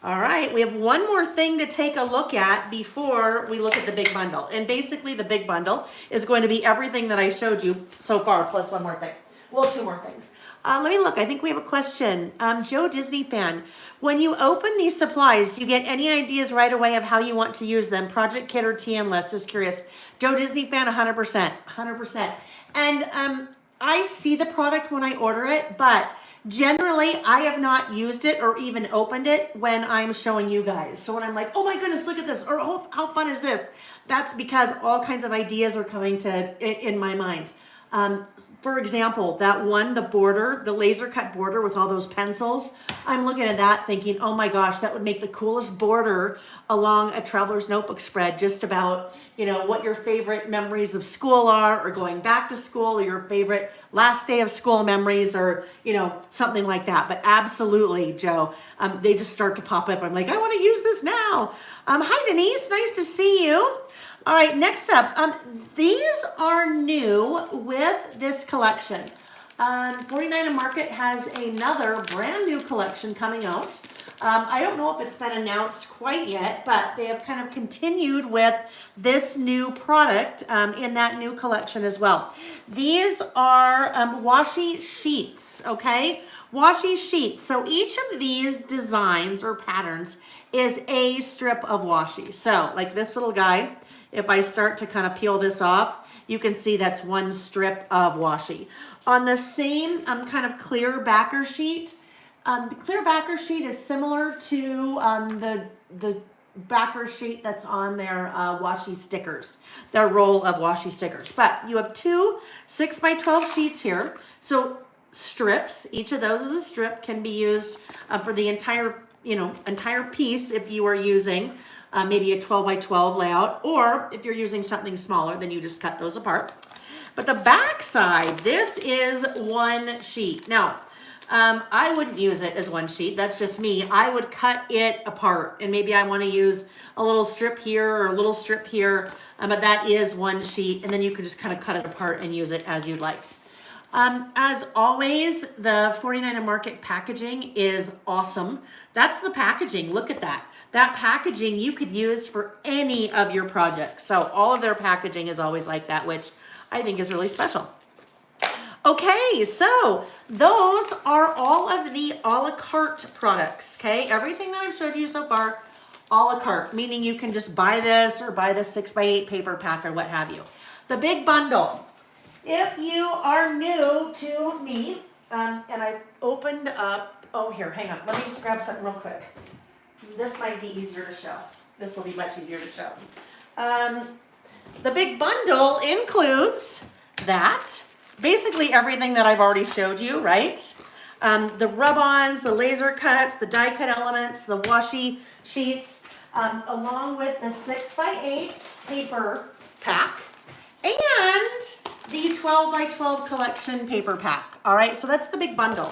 All right, we have one more thing to take a look at before we look at the big bundle. And basically the big bundle is going to be everything that I showed you so far, plus one more thing. Well, 2 more things. Let me look. I think we have a question. Joe Disney fan, when you open these supplies, do you get any ideas right away of how you want to use them? Project kit or TM list? Just curious. Joe Disney fan, 100%. 100%. And I see the product when I order it, but generally I have not used it or even opened it when I'm showing you guys. So when I'm like, oh my goodness, look at this, or oh, how fun is this? That's because all kinds of ideas are coming in my mind. For example, that one, the border, the laser cut border with all those pencils, I'm looking at that thinking, oh my gosh, that would make the coolest border along a traveler's notebook spread, just about, you know, what your favorite memories of school are, or going back to school, or your favorite last day of school memories, or, you know, something like that. But absolutely, Joe, they just start to pop up. I'm like, I want to use this now. Hi, Denise, nice to see you. All right, next up, these are new with this collection. 49 Market has another brand new collection coming out. I don't know if it's been announced quite yet, but they have kind of continued with this new product in that new collection as well. These are washi sheets, okay? Washi sheets. So each of these designs or patterns is a strip of washi. So like this little guy, if I start to kind of peel this off, you can see that's one strip of washi. On the same kind of clear backer sheet, the clear backer sheet is similar to the backer sheet that's on their washi stickers, their roll of washi stickers. But you have 2 6 by 12 sheets here. So strips. Each of those is a strip, can be used for the entire, entire piece if you are using maybe a 12 by 12 layout, or if you're using something smaller, then you just cut those apart. But the back side, this is one sheet. Now, I wouldn't use it as one sheet. That's just me. I would cut it apart, and maybe I want to use a little strip here or a little strip here, but that is one sheet, and then you can just kind of cut it apart and use it as you'd like. As always, the 49 and Market packaging is awesome. That's the packaging. Look at that. That packaging you could use for any of your projects. So all of their packaging is always like that, which I think is really special. Okay, so those are all of the a la carte products, okay? Everything that I've showed you so far, a la carte, meaning you can just buy this or buy the 6x8 paper pack or what have you. The big bundle. If you are new to me, and I opened up, oh here, hang on, let me just grab something real quick. This might be easier to show. This will be much easier to show. The big bundle includes that, basically everything that I've already showed you, right? The rub-ons, the laser cuts, the die cut elements, the washi sheets, along with the 6x8 paper pack, and the 12 by 12 collection paper pack. All right, so that's the big bundle.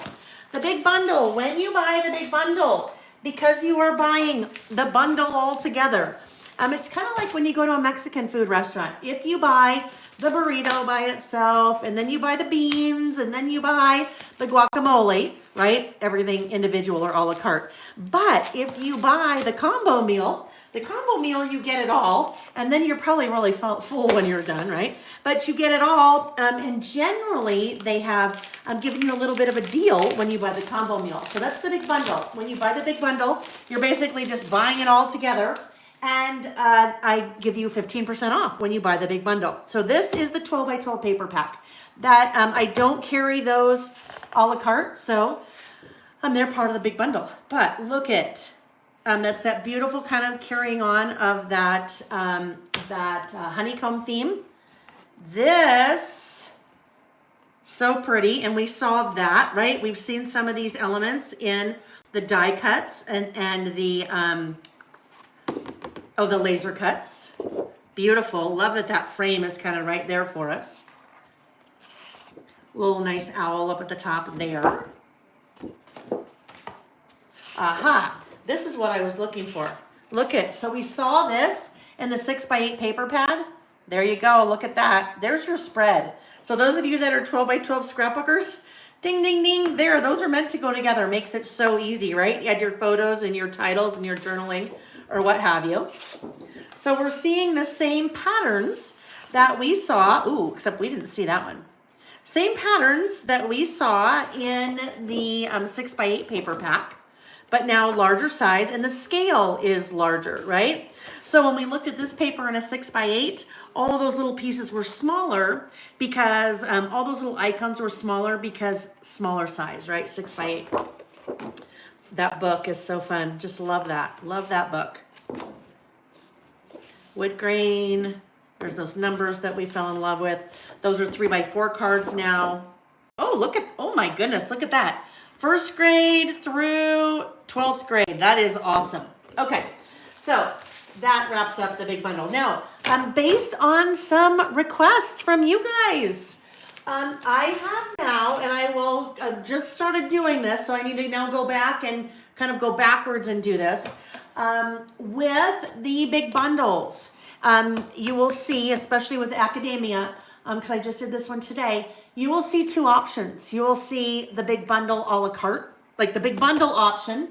The big bundle, when you buy the big bundle, because you are buying the bundle all together, it's kind of like when you go to a Mexican food restaurant. If you buy the burrito by itself, and then you buy the beans, and then you buy the guacamole, right? Everything individual or a la carte. But if you buy the combo meal, you get it all, and then you're probably really full when you're done, right? But you get it all, and generally they have given you a little bit of a deal when you buy the combo meal. So that's the big bundle. When you buy the big bundle, you're basically just buying it all together, and I give you 15% off when you buy the big bundle. So this is the 12 by 12 paper pack. That I don't carry those a la carte, so they're part of the big bundle. But look at that's that beautiful kind of carrying on of that honeycomb theme. This, so pretty, and we saw that, right? We've seen some of these elements in the die cuts and the the laser cuts. Beautiful. Love that frame is kind of right there for us. Little nice owl up at the top there. Aha. This is what I was looking for. Look at, so we saw this in the 6x8 paper pad. There you go, look at that. There's your spread. So those of you that are 12 by 12 scrapbookers, ding, ding, ding, there, those are meant to go together. Makes it so easy, right? You had your photos and your titles and your journaling or what have you. So we're seeing the same patterns that we saw, except we didn't see that one. Same patterns that we saw in the 6x8 paper pack, but now larger size, and the scale is larger, right? So when we looked at this paper in a 6x8, all of those little pieces were smaller because all those little icons were smaller because smaller size, right? 6x8. That book is so fun. Just love that. Love that book. Wood grain. There's those numbers that we fell in love with. Those are 3x4 cards now. Oh my goodness, look at that. First grade through 12th grade. That is awesome. Okay, so that wraps up the big bundle. Now, based on some requests from you guys, I have now, and I will just started doing this, so I need to now go back and kind of go backwards and do this with the big bundles. You will see, especially with academia, because I just did this one today, you will see two options. You will see the big bundle a la carte, like the big bundle option,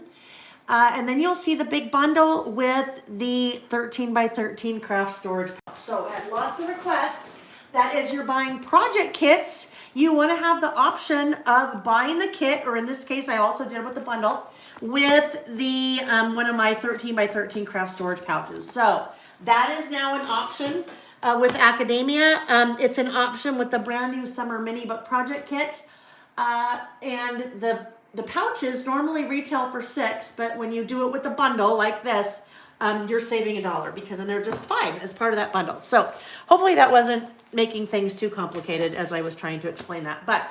and then you'll see the big bundle with the 13 by 13 craft storage pouch. So I had lots of requests that as you're buying project kits, you want to have the option of buying the kit, or in this case, I also did it with the bundle, with the one of my 13 by 13 craft storage pouches. So that is now an option with academia. It's an option with the brand new summer mini book project kit. And the pouches normally retail for $6, but when you do it with the bundle like this, you're saving $1 because then they're just 5 as part of that bundle. So hopefully that wasn't making things too complicated as I was trying to explain that. But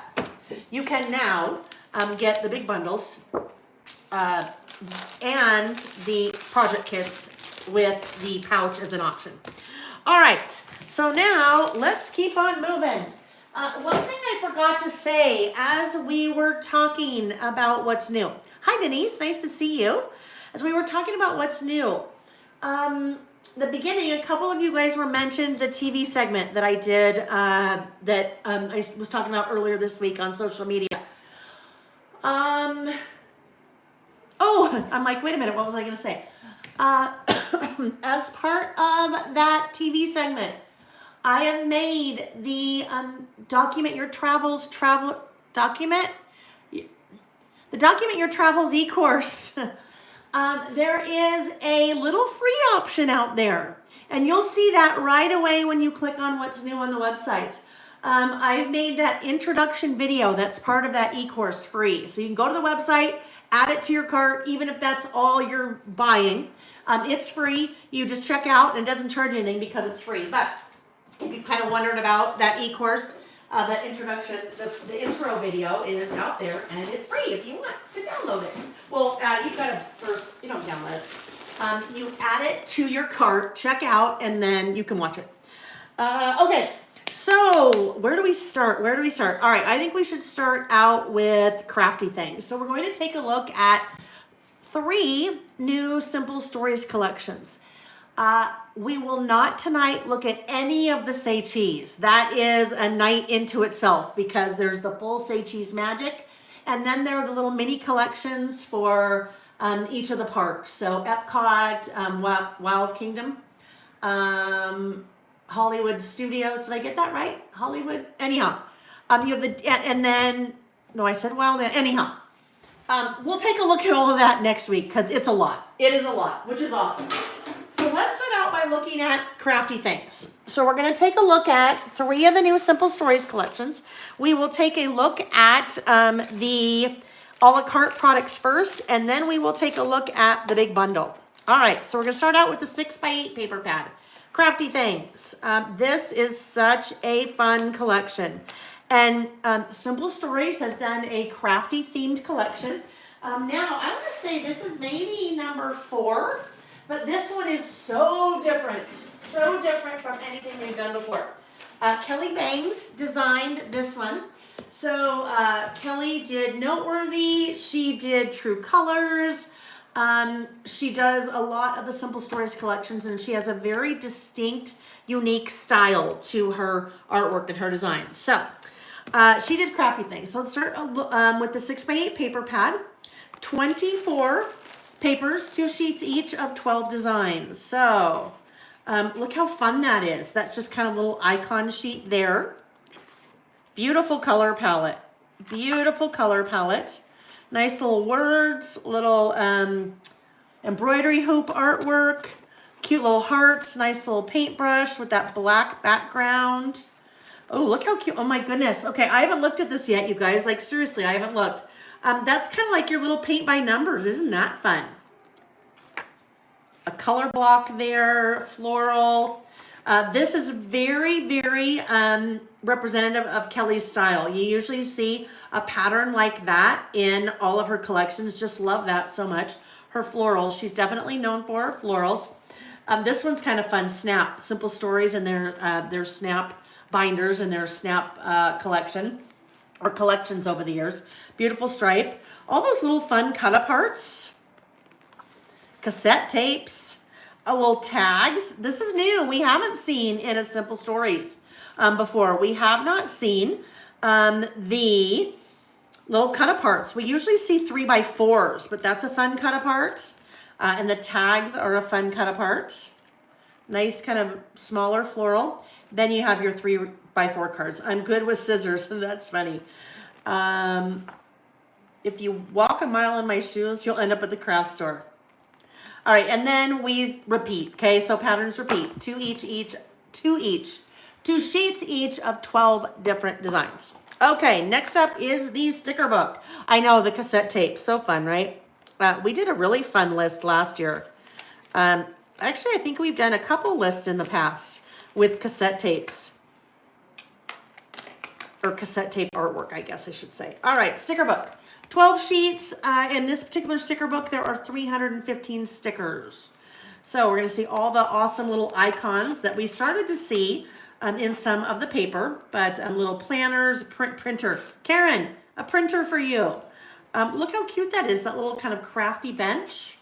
you can now get the big bundles and the project kits with the pouch as an option. All right, so now let's keep on moving. One thing I forgot to say as we were talking about what's new. Hi, Denise, nice to see you. As we were talking about what's new, the beginning, a couple of you guys were mentioned the TV segment that I did that I was talking about earlier this week on social media. Oh, I'm like, wait a minute, what was I going to say? As part of that TV segment, I have made the Document Your Travels e-course. There is a little free option out there, and you'll see that right away when you click on what's new on the website. I've made that introduction video that's part of that e-course free. So you can go to the website, add it to your cart, even if that's all you're buying. It's free. You just check out, and it doesn't charge anything because it's free. But if you kind of wondered about that e-course, that introduction, the intro video is out there, and it's free if you want to download it. Well, you've got to first, you don't download it. You add it to your cart, check out, and then you can watch it. Okay, so where do we start? All right, I think we should start out with crafty things. So we're going to take a look at 3 new Simple Stories collections. We will not tonight look at any of the Say Cheese. That is a night into itself because there's the full Say Cheese magic, and then there are the little mini collections for each of the parks. So Epcot, Wild Kingdom, Hollywood Studios. Did I get that right? Hollywood. Anyhow, you have the and then no, I said Wild. Anyhow, we'll take a look at all of that next week because it's a lot. It is a lot, which is awesome. So let's start out by looking at crafty things. So we're going to take a look at 3 of the new Simple Stories collections. We will take a look at the a la carte products first, and then we will take a look at the big bundle. All right, so we're going to start out with the 6x8 paper pad. Crafty things. This is such a fun collection. And Simple Stories has done a crafty themed collection. Now, I want to say this is maybe number 4. But this one is so different from anything they've done before. Kelly Bangs designed this one. So Kelly did Noteworthy, she did True Colors, she does a lot of the Simple Stories collections, and she has a very distinct, unique style to her artwork and her design. So she did crafty things. So let's start with the 6x8 paper pad, 24 papers, 2 sheets each of 12 designs. So look how fun that is. That's just kind of a little icon sheet there. Beautiful color palette. Nice little words, little embroidery hoop artwork, cute little hearts, nice little paintbrush with that black background. Oh, look how cute. Oh my goodness. Okay, I haven't looked at this yet, you guys. Like seriously, I haven't looked. That's kind of like your little paint by numbers. Isn't that fun? A color block there, floral. This is very, very representative of Kelly's style. You usually see a pattern like that in all of her collections. Just love that so much. Her florals, she's definitely known for her florals. This one's kind of fun. Snap, Simple Stories, and their Snap binders and their Snap collection, or collections over the years. Beautiful stripe. All those little fun cut-aparts. Cassette tapes. Oh, well, tags. This is new. We haven't seen in a Simple Stories before. We have not seen the little cut-aparts. We usually see 3x4s, but that's a fun cut-apart. And the tags are a fun cut-apart. Nice kind of smaller floral. Then you have your 3x4 cards. I'm good with scissors, so that's funny. If you walk a mile in my shoes, you'll end up at the craft store. All right, and then we repeat, okay? So patterns repeat, 2 sheets each of 12 different designs. Okay, next up is the sticker book. I know, the cassette tape, so fun, right? We did a really fun list last year. Actually, I think we've done a couple lists in the past with cassette tapes. Or cassette tape artwork, I guess I should say. All right, sticker book. 12 sheets. In this particular sticker book, there are 315 stickers. So we're going to see all the awesome little icons that we started to see in some of the paper, but little planners, printer. Karen, a printer for you. Look how cute that is, that little kind of crafty bench.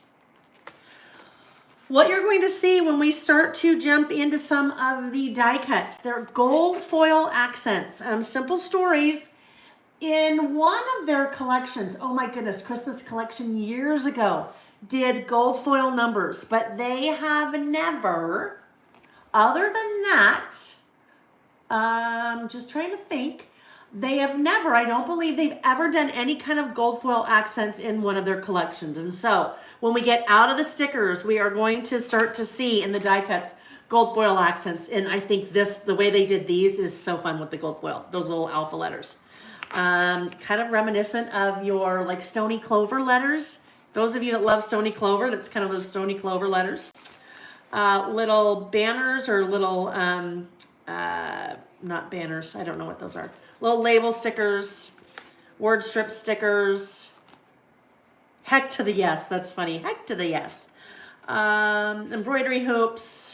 What you're going to see when we start to jump into some of the die cuts, they're gold foil accents. Simple Stories, in one of their collections, oh my goodness, Christmas collection years ago, did gold foil numbers, but they have never, other than that, just trying to think, they have never, I don't believe they've ever done any kind of gold foil accents in one of their collections. And so when we get out of the stickers, we are going to start to see in the die cuts gold foil accents. And I think the way they did these is so fun with the gold foil, those little alpha letters. Kind of reminiscent of your like Stony Clover letters. Those of you that love Stony Clover, that's kind of those Stony Clover letters. Little banners or little, not banners, I don't know what those are. Little label stickers, word strip stickers. Heck to the yes, that's funny. Heck to the yes. Embroidery hoops,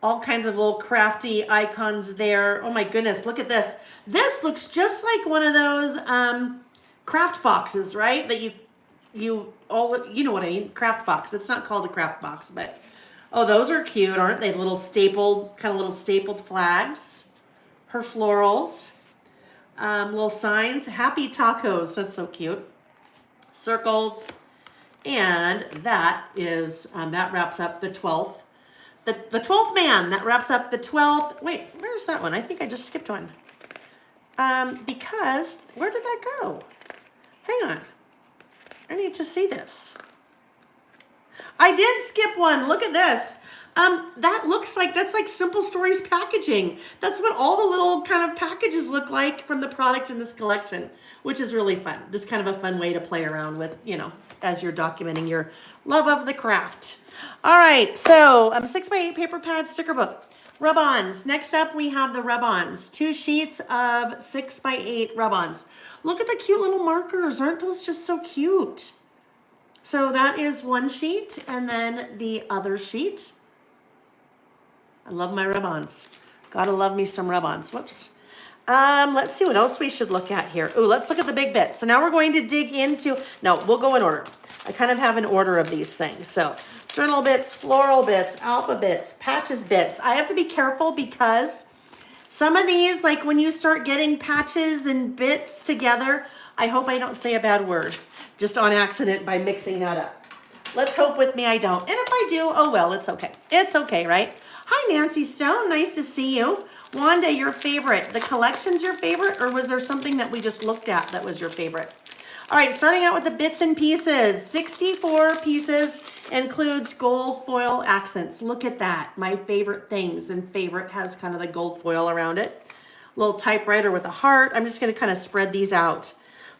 all kinds of little crafty icons there. Oh my goodness, look at this. This looks just like one of those craft boxes, right? That you know what I mean, craft box. It's not called a craft box, but oh, those are cute, aren't they? Little stapled, kind of little stapled flags. Her florals. Little signs, happy tacos, that's so cute. Circles, and that is, that wraps up the 12th. The 12th man, that wraps up the 12th. Wait, where's that one? I think I just skipped one. Because, where did that go? Hang on. I need to see this. I did skip one, look at this. That looks like, that's like Simple Stories packaging. That's what all the little kind of packages look like from the product in this collection, which is really fun. Just kind of a fun way to play around with, you know, as you're documenting your love of the craft. All right, so 6x8 paper pad sticker book. Rub-ons. Next up, we have the rub-ons. 2 sheets of 6x8 rub-ons. Look at the cute little markers. Aren't those just so cute? So that is one sheet, and then the other sheet. I love my rub-ons. Gotta love me some rub-ons. Whoops. Let's see what else we should look at here. Ooh, let's look at the big bits. So now we're going to dig into, no, we'll go in order. I kind of have an order of these things. So journal bits, floral bits, alpha bits, patches bits. I have to be careful because some of these, like when you start getting patches and bits together, I hope I don't say a bad word just on accident by mixing that up. Let's hope with me I don't. And if I do, oh well, it's okay. It's okay, right? Hi, Nancy Stone. Nice to see you. Wanda, your favorite. The collection's your favorite, or was there something that we just looked at that was your favorite? All right, starting out with the bits and pieces. 64 pieces, includes gold foil accents. Look at that. My favorite things, and favorite has kind of the gold foil around it. Little typewriter with a heart. I'm just going to kind of spread these out.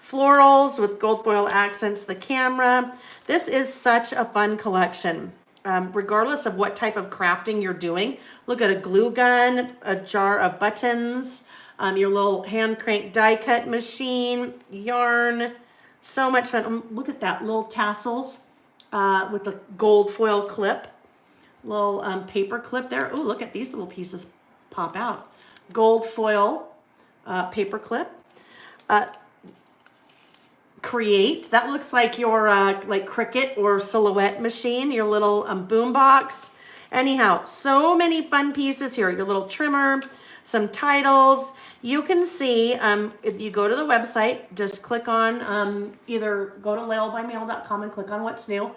Florals with gold foil accents, the camera. This is such a fun collection. Regardless of what type of crafting you're doing. Look at a glue gun, a jar of buttons, your little hand crank die cut machine, yarn, so much fun. Look at that, little tassels with the gold foil clip, little paper clip there. Oh, look at these little pieces pop out. Gold foil paper clip. Create, that looks like your like Cricut or Silhouette machine, your little boom box. Anyhow, so many fun pieces here. Your little trimmer, some titles. You can see, if you go to the website, just click on, either go to laylebymail.com and click on what's new,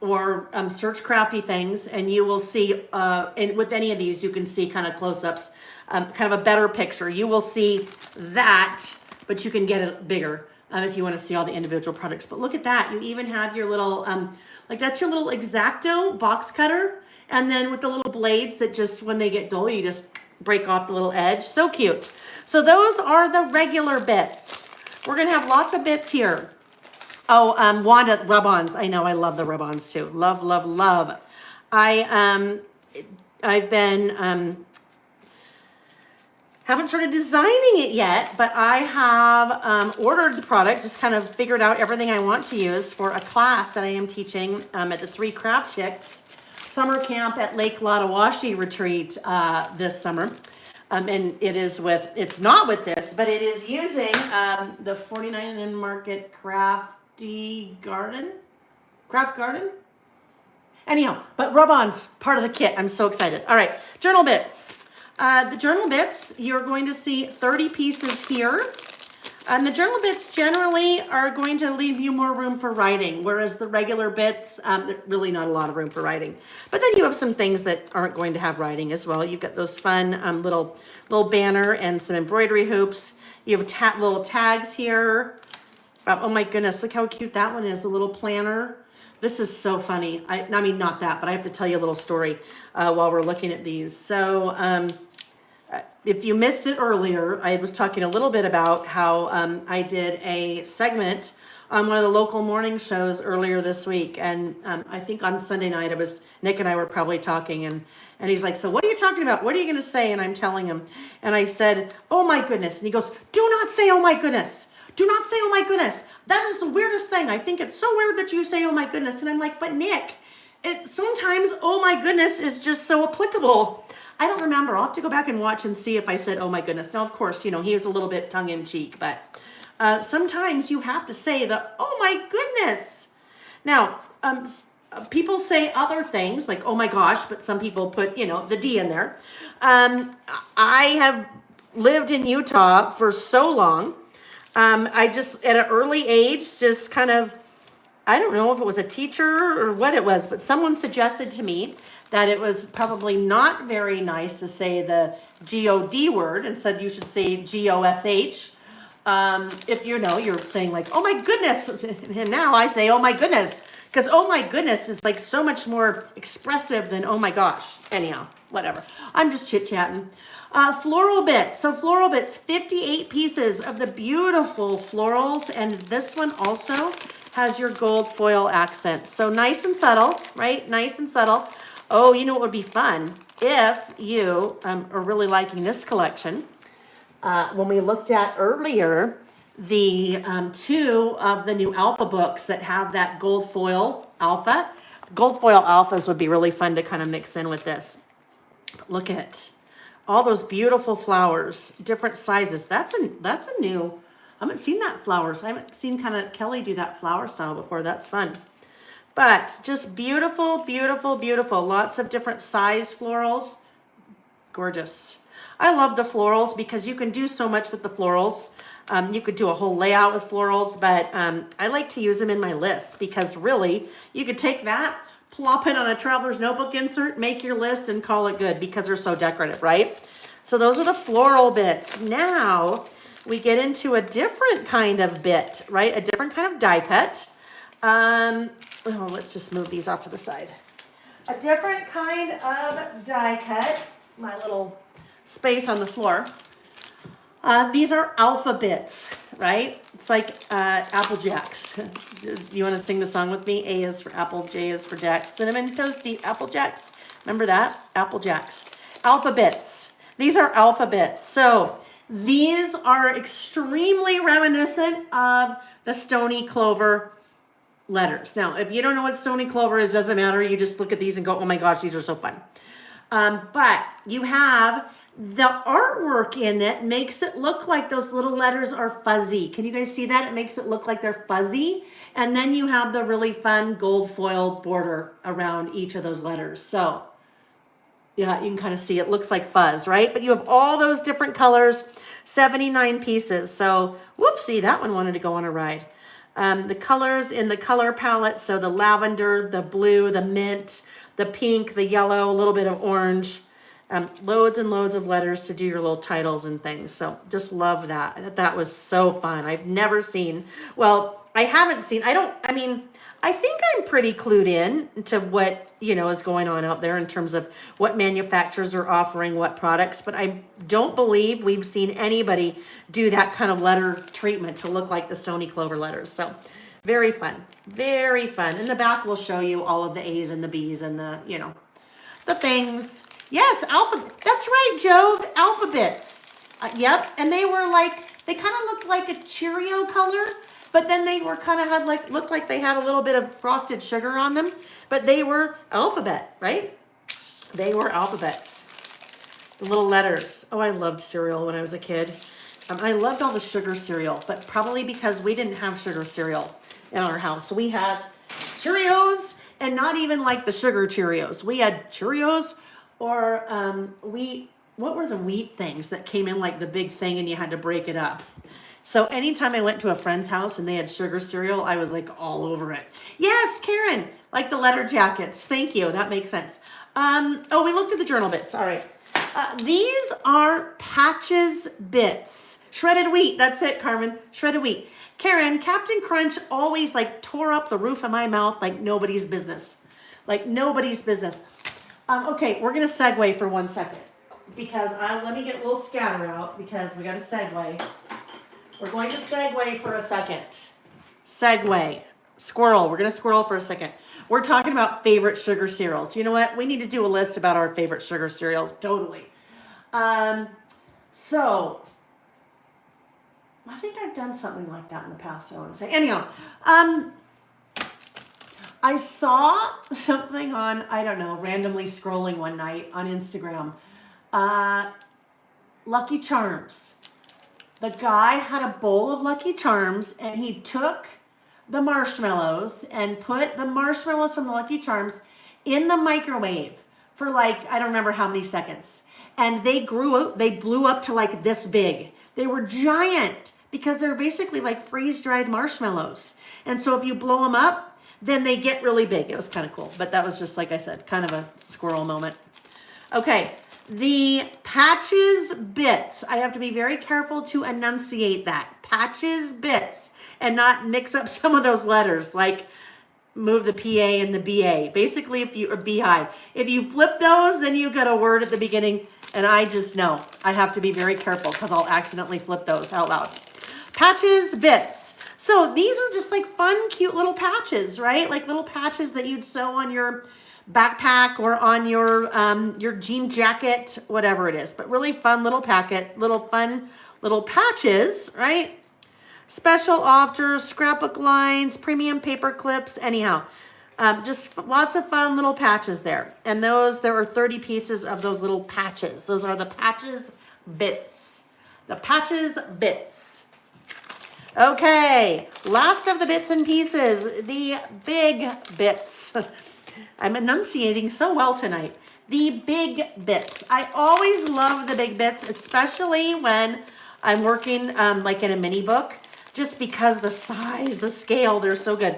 or search Crafty Things, and you will see, and with any of these, you can see kind of close-ups, kind of a better picture. You will see that, but you can get it bigger. If you want to see all the individual products. But look at that. You even have your little, like that's your little X-Acto box cutter. And then with the little blades that just, when they get dull, you just break off the little edge. So cute. So those are the regular bits. We're going to have lots of bits here. Oh, Wanda, rub-ons. I know, I love the rub-ons too. Love, love, love. I've been haven't started designing it yet, but I have ordered the product, just kind of figured out everything I want to use for a class that I am teaching at the 3 Craft Chicks summer camp at Lake Lottawashi retreat this summer. And it is it's not with this, but it is using the 49 in Market Crafty Craft Garden. Anyhow, but rub-on's part of the kit. I'm so excited. All right, journal bits. The journal bits, you're going to see 30 pieces here. And the journal bits generally are going to leave you more room for writing, whereas the regular bits, really not a lot of room for writing. But then you have some things that aren't going to have writing as well. You've got those fun little banner and some embroidery hoops. You have little tags here. Oh my goodness, look how cute that one is, the little planner. This is so funny. I mean, not that, but I have to tell you a little story while we're looking at these. So if you missed it earlier, I was talking a little bit about how I did a segment on one of the local morning shows earlier this week. And I think on Sunday night, Nick and I were probably talking, and he's like, so what are you talking about? What are you going to say? And I'm telling him. And I said, oh my goodness. And he goes, do not say, oh my goodness. Do not say, oh my goodness. That is the weirdest thing. I think it's so weird that you say, oh my goodness. And I'm like, but Nick, sometimes, oh my goodness is just so applicable. I don't remember. I'll have to go back and watch and see if I said, oh my goodness. Now, of course, he is a little bit tongue in cheek, but sometimes you have to say the, oh my goodness. Now, people say other things like, oh my gosh, but some people put, the D in there. I have lived in Utah for so long. I just, at an early age, just kind of, I don't know if it was a teacher or what it was, but someone suggested to me that it was probably not very nice to say the G-O-D word and said you should say G-O-S-H. If you're saying like, oh my goodness. And now I say, oh my goodness, because oh my goodness is like so much more expressive than oh my gosh. Anyhow, whatever. I'm just chit-chatting. Floral bits. So floral bits, 58 pieces of the beautiful florals. And this one also has your gold foil accents. So nice and subtle, right? Nice and subtle. Oh, you know what would be fun? If you are really liking this collection. When we looked at earlier, the 2 of the new alpha books that have that gold foil alpha. Gold foil alphas would be really fun to kind of mix in with this. But look at all those beautiful flowers, different sizes. That's a new, I haven't seen that flowers. I haven't seen kind of Kelly do that flower style before. That's fun. But just beautiful, beautiful, beautiful. Lots of different size florals. Gorgeous. I love the florals because you can do so much with the florals. You could do a whole layout with florals, but I like to use them in my list because really you could take that, plop it on a traveler's notebook insert, make your list and call it good because they're so decorative, right? So those are the floral bits. Now we get into a different kind of bit, right? A different kind of die cut. Let's just move these off to the side. A different kind of die cut. My little space on the floor. These are alpha bits, right? It's like Apple Jacks. You want to sing the song with me? A is for apple, J is for Jack. Cinnamon toasty Apple Jacks. Remember that? Apple Jacks. Alpha bits. These are alpha bits. So these are extremely reminiscent of the Stony Clover letters. Now, if you don't know what Stony Clover is, doesn't matter. You just look at these and go, oh my gosh, these are so fun. But you have the artwork in it makes it look like those little letters are fuzzy. Can you guys see that? It makes it look like they're fuzzy. And then you have the really fun gold foil border around each of those letters. So yeah, you can kind of see it looks like fuzz, right? But you have all those different colors, 79 pieces. So whoopsie, that one wanted to go on a ride. The colors in the color palette. So the lavender, the blue, the mint, the pink, the yellow, a little bit of orange. Loads and loads of letters to do your little titles and things. So just love that. That was so fun. I've never seen, well, I haven't seen, I think I'm pretty clued in to what, is going on out there in terms of what manufacturers are offering, what products, but I don't believe we've seen anybody do that kind of letter treatment to look like the Stony Clover letters. So Very fun. Very fun. In the back, we'll show you all of the A's and the B's and the, you know, the things. Yes, alphabet. That's right, Joe. The alphabets. Yep. And they were like, they kind of looked like a Cheerio color, but then they were kind of had like, looked like they had a little bit of frosted sugar on them, but they were alphabet, right? They were alphabets. The little letters. Oh, I loved cereal when I was a kid. I loved all the sugar cereal, but probably because we didn't have sugar cereal in our house. We had Cheerios, and not even like the sugar Cheerios. We had Cheerios or what were the wheat things that came in like the big thing and you had to break it up? So anytime I went to a friend's house and they had sugar cereal, I was like all over it. Yes, Karen, like the letter jackets. Thank you. That makes sense. Oh, we looked at the journal bits. All right. These are Patches bits. Shredded wheat. That's it, Carmen. Shredded wheat. Karen, Captain Crunch always like tore up the roof of my mouth like nobody's business. Like nobody's business. Okay, we're going to segue for 1 second. Because let me get a little scatter out because we got to segue. We're going to segue for a second. Segue. Squirrel. We're going to squirrel for a second. We're talking about favorite sugar cereals. You know what? We need to do a list about our favorite sugar cereals. Totally. So, I think I've done something like that in the past, I want to say. Anyhow, I saw something on, I don't know, randomly scrolling one night on Instagram. Lucky Charms. The guy had a bowl of Lucky Charms and he took the marshmallows and put the marshmallows from the Lucky Charms in the microwave for like, I don't remember how many seconds. And they blew up to like this big. They were giant because they're basically like freeze-dried marshmallows. And so if you blow them up, then they get really big. It was kind of cool. But that was just, like I said, kind of a squirrel moment. Okay. The Patches bits. I have to be very careful to enunciate that. Patches bits. And not mix up some of those letters. Like move the PA and the BA. Basically, or beehive. If you flip those, then you got a word at the beginning. And I just know. I have to be very careful because I'll accidentally flip those out loud. Patches bits. So these are just like fun, cute little patches, right? Like little patches that you'd sew on your backpack or on your jean jacket, whatever it is. But really fun little fun little patches, right? Special offers, scrapbook lines, premium paper clips, anyhow. Just lots of fun little patches there. And there are 30 pieces of those little patches. Those are the Patches bits. The Patches bits. Okay, last of the bits and pieces, the big bits. I'm enunciating so well tonight. The big bits. I always love the big bits, especially when I'm working like in a mini book, just because the size, the scale, they're so good.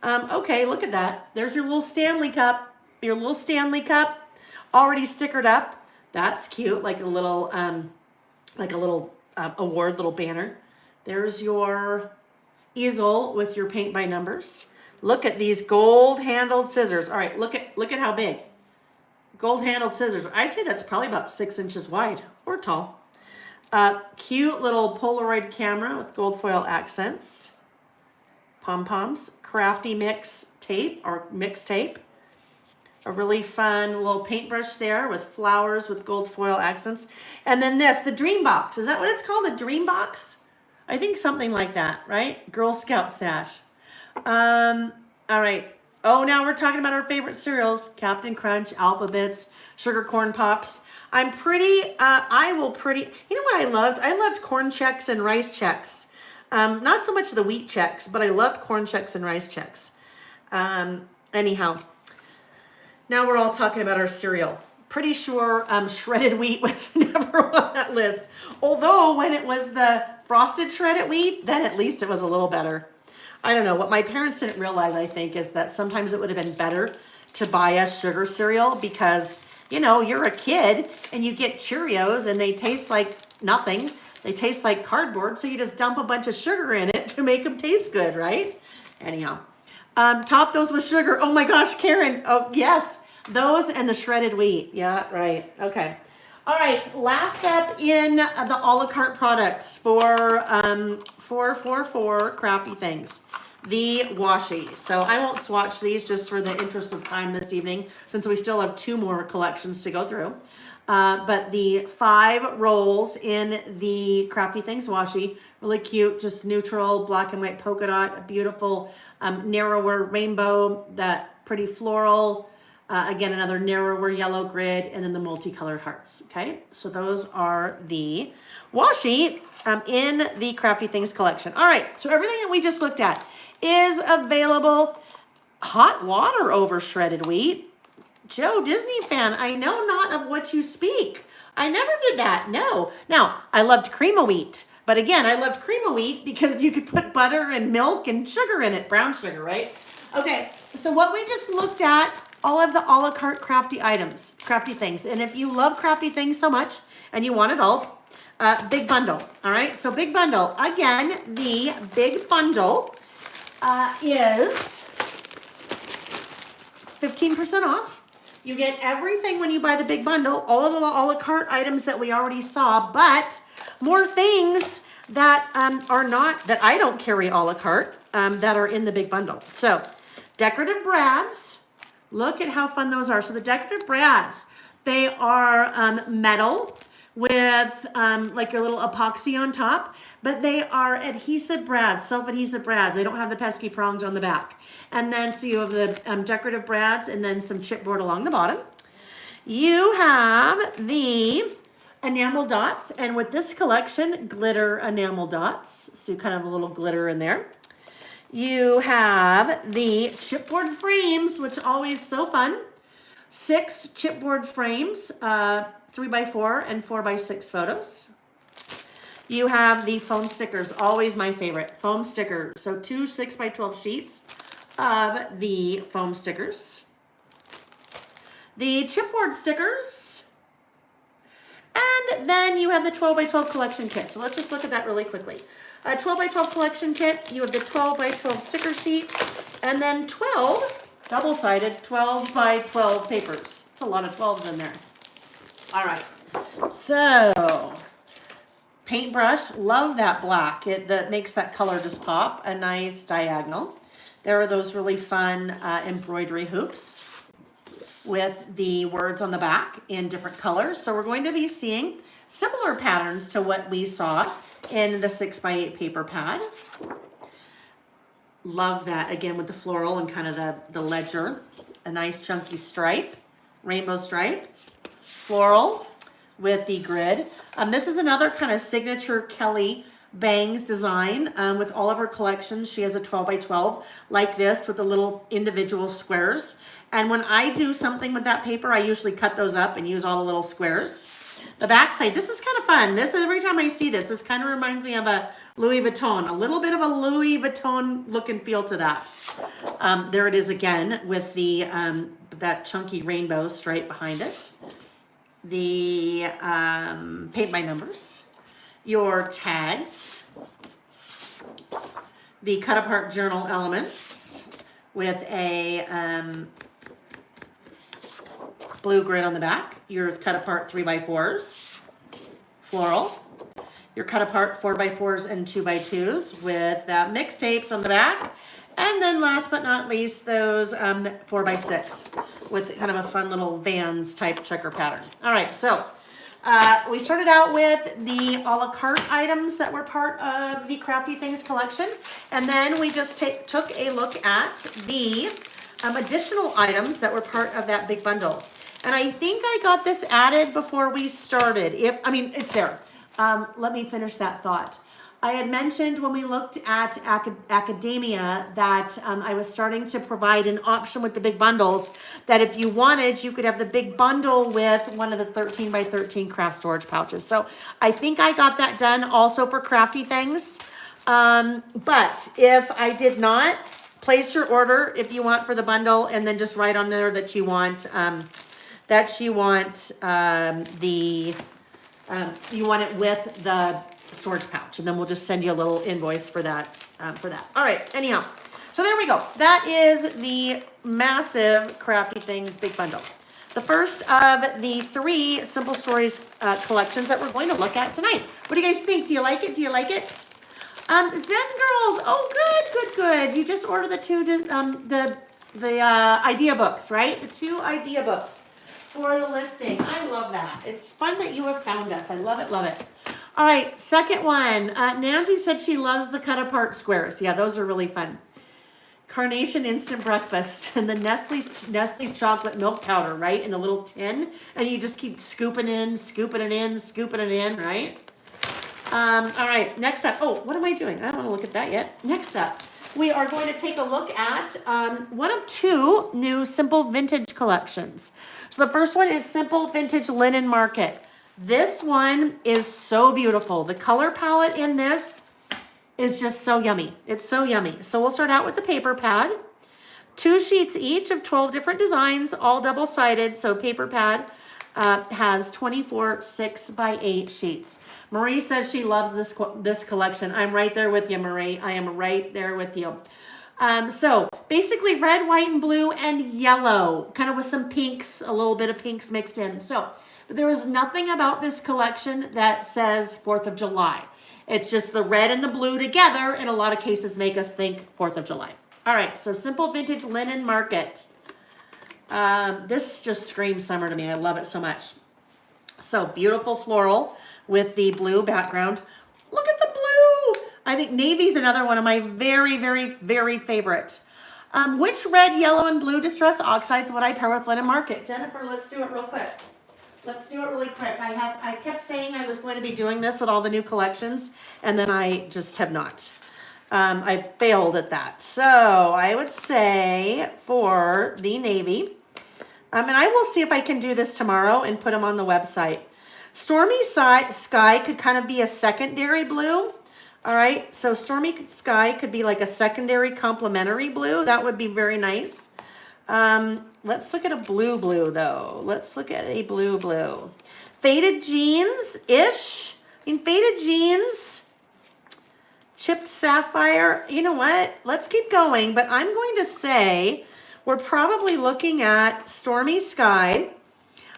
Okay, look at that. There's your little Stanley cup. Your little Stanley cup, already stickered up. That's cute, like a little award, little banner. There's your easel with your paint by numbers. Look at these gold-handled scissors. All right, look at how big. Gold-handled scissors. I'd say that's probably about 6 inches wide or tall. Cute little Polaroid camera with gold foil accents. Pom-poms. Crafty mix tape or mix tape. A really fun little paintbrush there with flowers with gold foil accents. And then this, the Dream Box. Is that what it's called? A Dream Box? I think something like that, right? Girl Scout sash. All right. Oh, now we're talking about our favorite cereals. Captain Crunch, Alphabets, Sugar Corn Pops. You know what I loved? I loved Corn Chex and Rice Chex. Not so much the wheat Chex, but I loved Corn Chex and Rice Chex. Anyhow, now we're all talking about our cereal. Pretty sure shredded wheat was never on that list. Although when it was the frosted shredded wheat, then at least it was a little better. I don't know. What my parents didn't realize, I think, is that sometimes it would have been better to buy us sugar cereal because, you know, you're a kid and you get Cheerios and they taste like nothing. They taste like cardboard, so you just dump a bunch of sugar in it to make them taste good, right? Anyhow, top those with sugar. Oh my gosh, Karen. Oh, yes. Those and the shredded wheat. Yeah, right. Okay. All right. Last up in the a la carte products for Crafty things. the washi. So I won't swatch these just for the interest of time this evening, since we still have 2 more collections to go through. But the 5 rolls in the Crafty Things washi, really cute, just neutral black and white polka dot, a beautiful narrower rainbow, that pretty floral, again, another narrower yellow grid, and then the multicolored hearts. Okay, so those are the washi in the Crafty Things collection. All right, so everything that we just looked at is available. Hot water over shredded wheat. Joe, Disney fan, I know not of what you speak. I never did that, no. Now, I loved cream of wheat, but again, I loved cream of wheat because you could put butter and milk and sugar in it, brown sugar, right? Okay, so what we just looked at, all of the a la carte crafty items, Crafty Things. And if you love Crafty Things so much and you want it all, big bundle, all right? So big bundle, again, the big bundle is 15% off. You get everything when you buy the big bundle, all of the a la carte items that we already saw, but more things that are not, that I don't carry a la carte, that are in the big bundle. So decorative brads, look at how fun those are. So the decorative brads, they are metal with like your little epoxy on top, but they are adhesive brads, self-adhesive brads. They don't have the pesky prongs on the back. And then, so you have the decorative brads and then some chipboard along the bottom. You have the enamel dots, and with this collection, glitter enamel dots. So kind of a little glitter in there. You have the chipboard frames, which are always so fun. 6 chipboard frames, 3x4 and 4x6 photos. You have the foam stickers, always my favorite, foam stickers. So 2 6x12 sheets of the foam stickers. The chipboard stickers. And then you have the 12x12 collection kit. So let's just look at that really quickly. A 12x12 collection kit, you have the 12x12 sticker sheet, and then 12 double-sided 12x12 papers. It's a lot of 12s in there. All right, so paintbrush, love that black. That makes that color just pop, a nice diagonal. There are those really fun embroidery hoops with the words on the back in different colors. So we're going to be seeing similar patterns to what we saw in the 6x8 paper pad. Love that, again, with the floral and kind of the ledger. A nice chunky stripe, rainbow stripe, floral with the grid. This is another kind of signature Kelly Bangs design with all of her collections. She has a 12x12 like this with the little individual squares. And when I do something with that paper, I usually cut those up and use all the little squares. The back side, this is kind of fun. This is, every time I see this, this kind of reminds me of a Louis Vuitton, a little bit of a Louis Vuitton look and feel to that. There it is again with the that chunky rainbow stripe behind it. The paint by numbers, your tags, the cut apart journal elements with a blue grid on the back, your cut apart 3x4s, floral, your cut apart 4x4s and 2x2s with mixtapes on the back, and then last but not least, those 4x6 with kind of a fun little Vans type checker pattern. All right, so we started out with the a la carte items that were part of the Crafty Things collection, and then we just took a look at the additional items that were part of that big bundle. And I think I got this added before we started. It's there. Let me finish that thought. I had mentioned when we looked at academia that I was starting to provide an option with the big bundles that if you wanted, you could have the big bundle with one of the 13x13 craft storage pouches. So I think I got that done also for Crafty Things. But if I did not, place your order if you want for the bundle, and then just write on there that you want you want it with the storage pouch, and then we'll just send you a little invoice for that. All right, anyhow, so there we go. That is the massive Crafty Things big bundle. The first of the 3 Simple Stories collections that we're going to look at tonight. What do you guys think? Do you like it? Do you like it? Zen Girls. Oh, good. You just ordered the two, idea books, right? The 2 idea books for the listing. I love that. It's fun that you have found us. I love it, love it. All right, second one. Nancy said she loves the cut apart squares. Yeah, those are really fun. Carnation instant breakfast and the Nestle's chocolate milk powder, right? In the little tin. And you just keep scooping it in, right? All right, next up. Oh, what am I doing? I don't want to look at that yet. Next up, we are going to take a look at one of 2 new Simple Vintage collections. So the first one is Simple Vintage Linen Market. This one is so beautiful. The color palette in this is just so yummy. It's so yummy. So we'll start out with the paper pad. 2 sheets each of 12 different designs, all double-sided. So paper pad has 24 6x8 sheets. Marie says she loves this collection. I'm right there with you, Marie. I am right there with you. So basically red, white, and blue, and yellow, kind of with some pinks, a little bit of pinks mixed in. So there is nothing about this collection that says 4th of July. It's just the red and the blue together, in a lot of cases, make us think 4th of July. All right, so Simple Vintage Linen Market. This just screams summer to me. I love it so much. So beautiful floral with the blue background. Look at the blue. I think navy's another one of my very, very, very favorite. Which red, yellow, and blue distress oxides would I pair with Linen Market? Jennifer, let's do it real quick. Let's do it really quick. I kept saying I was going to be doing this with all the new collections, and then I just have not. I failed at that. So I would say for the navy, and I will see if I can do this tomorrow and put them on the website. Stormy Sky could kind of be a secondary blue. All right, so Stormy Sky could be like a secondary complementary blue. That would be very nice. Let's look at a blue though. Let's look at a blue. Faded jeans-ish. Faded jeans, chipped sapphire. You know what? Let's keep going, but I'm going to say we're probably looking at Stormy Sky.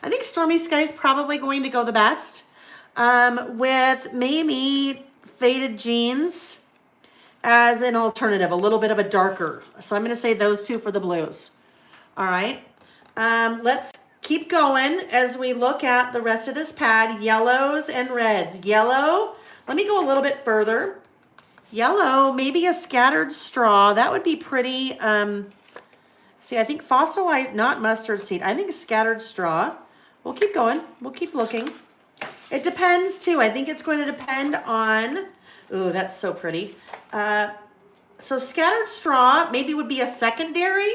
I think Stormy Sky is probably going to go the best, with maybe faded jeans as an alternative, a little bit of a darker. So I'm going to say those 2 for the blues. All right. Let's keep going as we look at the rest of this pad. Yellows and reds. Yellow. Let me go a little bit further. Yellow, maybe a scattered straw. That would be pretty. See, I think fossilized, not mustard seed. I think scattered straw. We'll keep going. We'll keep looking. It depends too. I think it's going to depend on. Ooh, that's so pretty. So scattered straw maybe would be a secondary.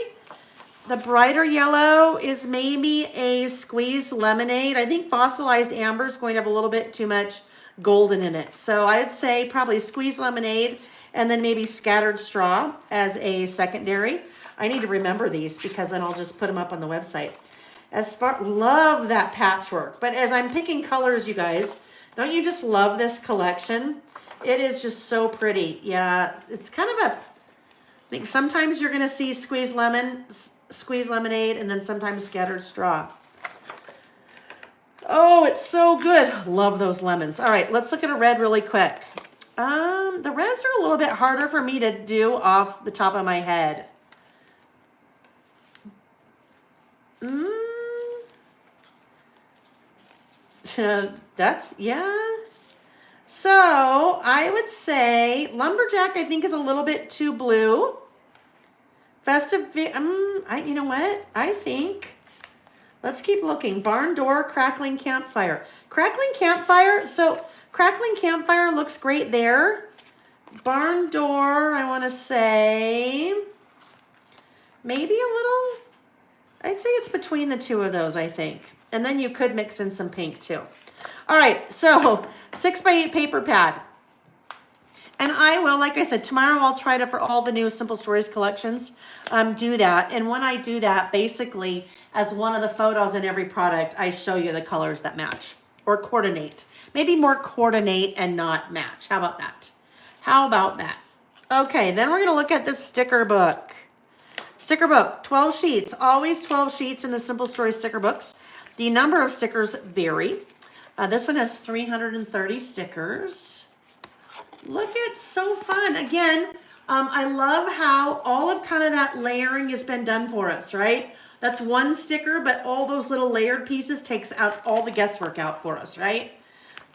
The brighter yellow is maybe a squeezed lemonade. I think fossilized amber is going to have a little bit too much golden in it. So I'd say probably squeezed lemonade and then maybe scattered straw as a secondary. I need to remember these because then I'll just put them up on the website. Love that patchwork. But as I'm picking colors, you guys, don't you just love this collection? It is just so pretty. Yeah, it's kind of I think sometimes you're going to see squeezed lemonade, and then sometimes scattered straw. Oh, it's so good. Love those lemons. All right, let's look at a red really quick. The reds are a little bit harder for me to do off the top of my head. That's, yeah. So I would say Lumberjack, I think, is a little bit too blue. Festive, you know what? I think, let's keep looking. Barn Door, Crackling Campfire. Crackling Campfire, so Crackling Campfire looks great there. Barn Door, I want to say, maybe a little, I'd say it's between the 2 of those, I think. And then you could mix in some pink too. All right, so 6x8 paper pad. And I will, like I said, tomorrow I'll try to, for all the new Simple Stories collections, do that. And when I do that, basically, as one of the photos in every product, I show you the colors that match or coordinate. Maybe more coordinate and not match. How about that? How about that? Okay, then we're going to look at the sticker book. Sticker book, 12 sheets. Always 12 sheets in the Simple Stories sticker books. The number of stickers vary. This one has 330 stickers. Look, it's so fun. Again, I love how all of kind of that layering has been done for us, right? That's one sticker, but all those little layered pieces takes out all the guesswork out for us, right?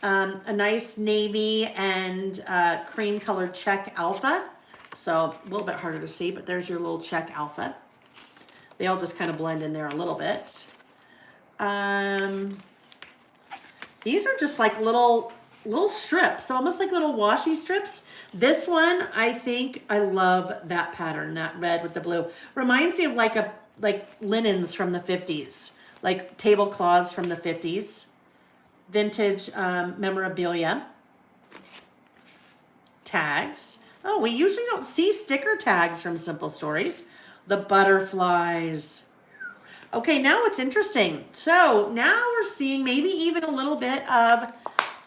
A nice navy and cream colored check alpha. So a little bit harder to see, but there's your little check alpha. They all just kind of blend in there a little bit. These are just like little strips, almost like little washi strips. This one, I think I love that pattern, that red with the blue. Reminds me of like linens from the 50s, like tablecloths from the 50s, vintage memorabilia, tags. Oh, we usually don't see sticker tags from Simple Stories. The butterflies. Okay, now it's interesting. So now we're seeing maybe even a little bit of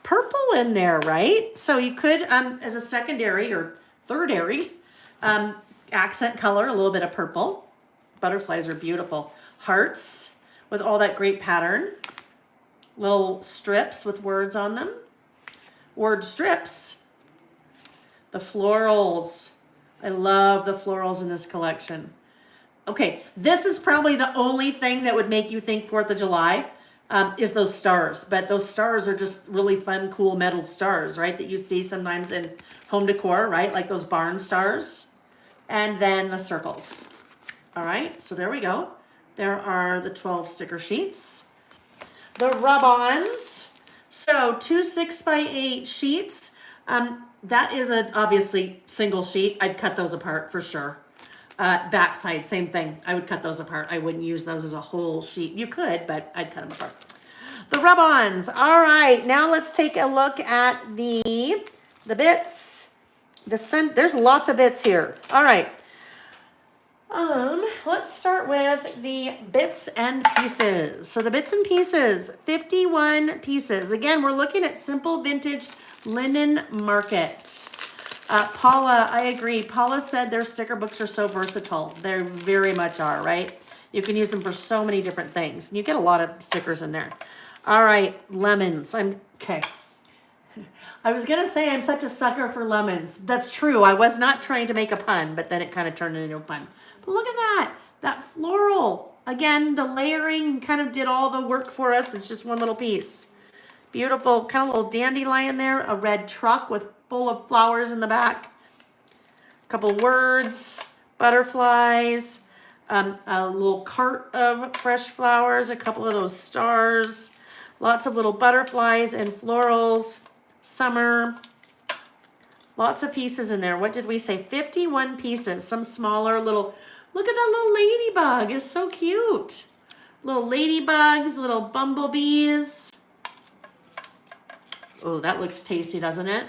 purple in there, right? So you could, as a secondary or thirdary accent color, a little bit of purple. Butterflies are beautiful. Hearts with all that great pattern. Little strips with words on them. Word strips. The florals. I love the florals in this collection. Okay, this is probably the only thing that would make you think 4th of July is those stars. But those stars are just really fun, cool metal stars, right? That you see sometimes in home decor, right? Like those barn stars. And then the circles. All right, so there we go. There are the 12 sticker sheets. The rub-ons. So 2 6x8 sheets. That is an obviously single sheet. I'd cut those apart for sure. Backside, same thing. I would cut those apart. I wouldn't use those as a whole sheet. You could, but I'd cut them apart. The rub-ons. All right, now let's take a look at the bits. There's lots of bits here. All right. Let's start with the bits and pieces. So the bits and pieces, 51 pieces. Again, we're looking at Simple Vintage Linen Market. Paula, I agree. Paula said their sticker books are so versatile. They very much are, right? You can use them for so many different things. You get a lot of stickers in there. All right, lemons. Okay. I was going to say I'm such a sucker for lemons. That's true. I was not trying to make a pun, but then it kind of turned into a pun. But look at that. That floral. Again, the layering kind of did all the work for us. It's just one little piece. Beautiful, kind of little dandelion there. A red truck with full of flowers in the back. A couple words, butterflies, a little cart of fresh flowers, a couple of those stars, lots of little butterflies and florals, summer, lots of pieces in there. What did we say? 51 pieces, some smaller little, look at that little ladybug, it's so cute. Little ladybugs, little bumblebees. Oh, that looks tasty, doesn't it?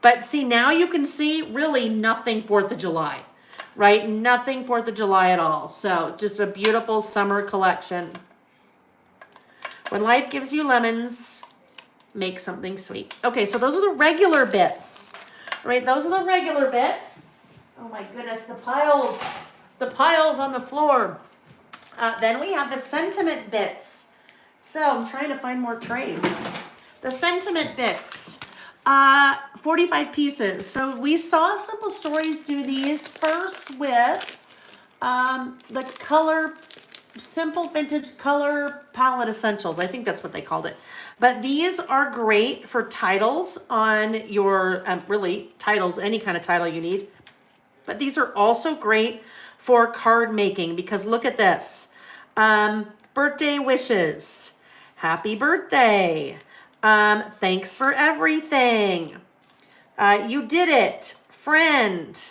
But see, now you can see really nothing 4th of July, right? Nothing 4th of July at all. So just a beautiful summer collection. When life gives you lemons, make something sweet. Okay, so those are the regular bits, right? Those are the regular bits. Oh my goodness, the piles on the floor. Then we have the sentiment bits. So I'm trying to find more trays. The sentiment bits. 45 pieces. So we saw Simple Stories do these first with the color, Simple Vintage Color Palette Essentials. I think that's what they called it. But these are great for titles on your, really, titles, any kind of title you need. But these are also great for card making because look at this. Birthday wishes. Happy birthday. Thanks for everything. You did it, friend.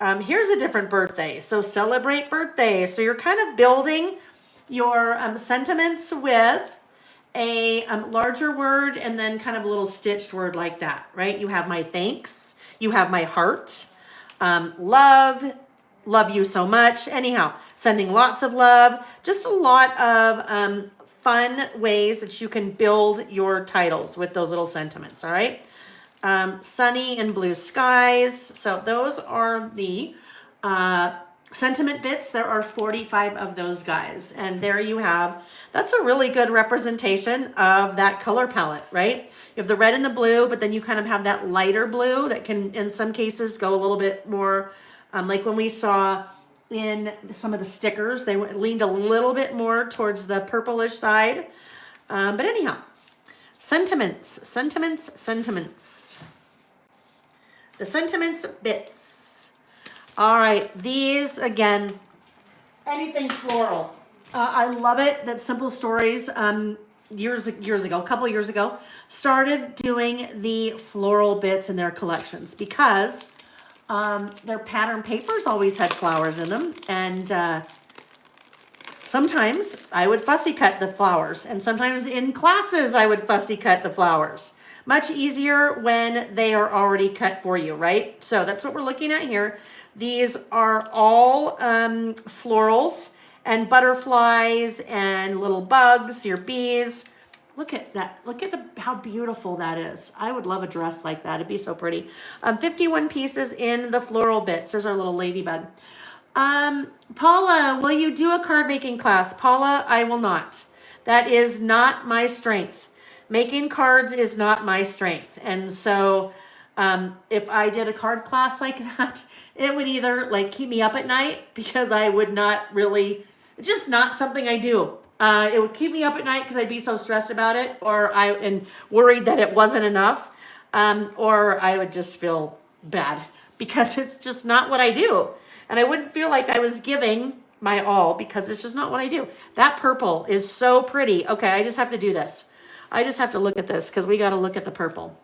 Here's a different birthday. So celebrate birthday. So you're kind of building your sentiments with a larger word and then kind of a little stitched word like that, right? You have my thanks. You have my heart. Love you so much. Anyhow, sending lots of love. Just a lot of fun ways that you can build your titles with those little sentiments, all right? Sunny and blue skies. So those are the Sentiment bits, there are 45 of those guys. And there you have, that's a really good representation of that color palette, right? You have the red and the blue, but then you kind of have that lighter blue that can, in some cases, go a little bit more, like when we saw in some of the stickers, they leaned a little bit more towards the purplish side. But anyhow, sentiments. The sentiments bits. All right, these again, anything floral. I love it that Simple Stories years ago, a couple of years ago, started doing the floral bits in their collections because their pattern papers always had flowers in them, and sometimes I would fussy cut the flowers, and sometimes in classes I would fussy cut the flowers. Much easier when they are already cut for you, right? So that's what we're looking at here. These are all florals and butterflies and little bugs, your bees. Look at that. Look at how beautiful that is. I would love a dress like that. It'd be so pretty. 51 pieces in the floral bits. There's our little ladybug. Paula, will you do a card making class? Paula, I will not. That is not my strength. Making cards is not my strength. And so if I did a card class like that, it would either like keep me up at night because I would not really, it's just not something I do. It would keep me up at night because I'd be so stressed about it, and worried that it wasn't enough, or I would just feel bad because it's just not what I do. And I wouldn't feel like I was giving my all because it's just not what I do. That purple is so pretty. Okay, I just have to do this. I just have to look at this because we got to look at the purple.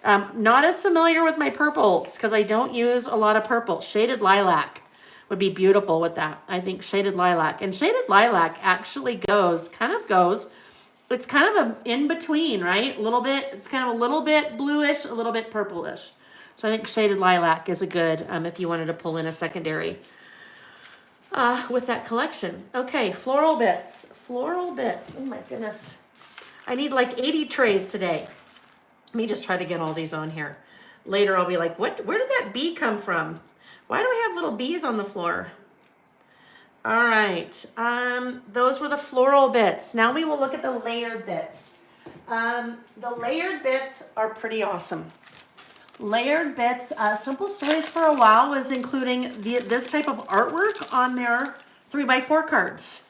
Not as familiar with my purples because I don't use a lot of purple. Shaded lilac would be beautiful with that. I think shaded lilac. And shaded lilac actually goes, it's kind of an in-between, right? A little bit, it's kind of a little bit bluish, a little bit purplish. So I think shaded lilac is a good, if you wanted to pull in a secondary with that collection. Okay, floral bits. Floral bits. Oh my goodness. I need like 80 trays today. Let me just try to get all these on here. Later I'll be like, where did that bee come from? Why do I have little bees on the floor? All right, those were the floral bits. Now we will look at the layered bits. The layered bits are pretty awesome. Layered bits, Simple Stories for a while was including this type of artwork on their 3x4 cards.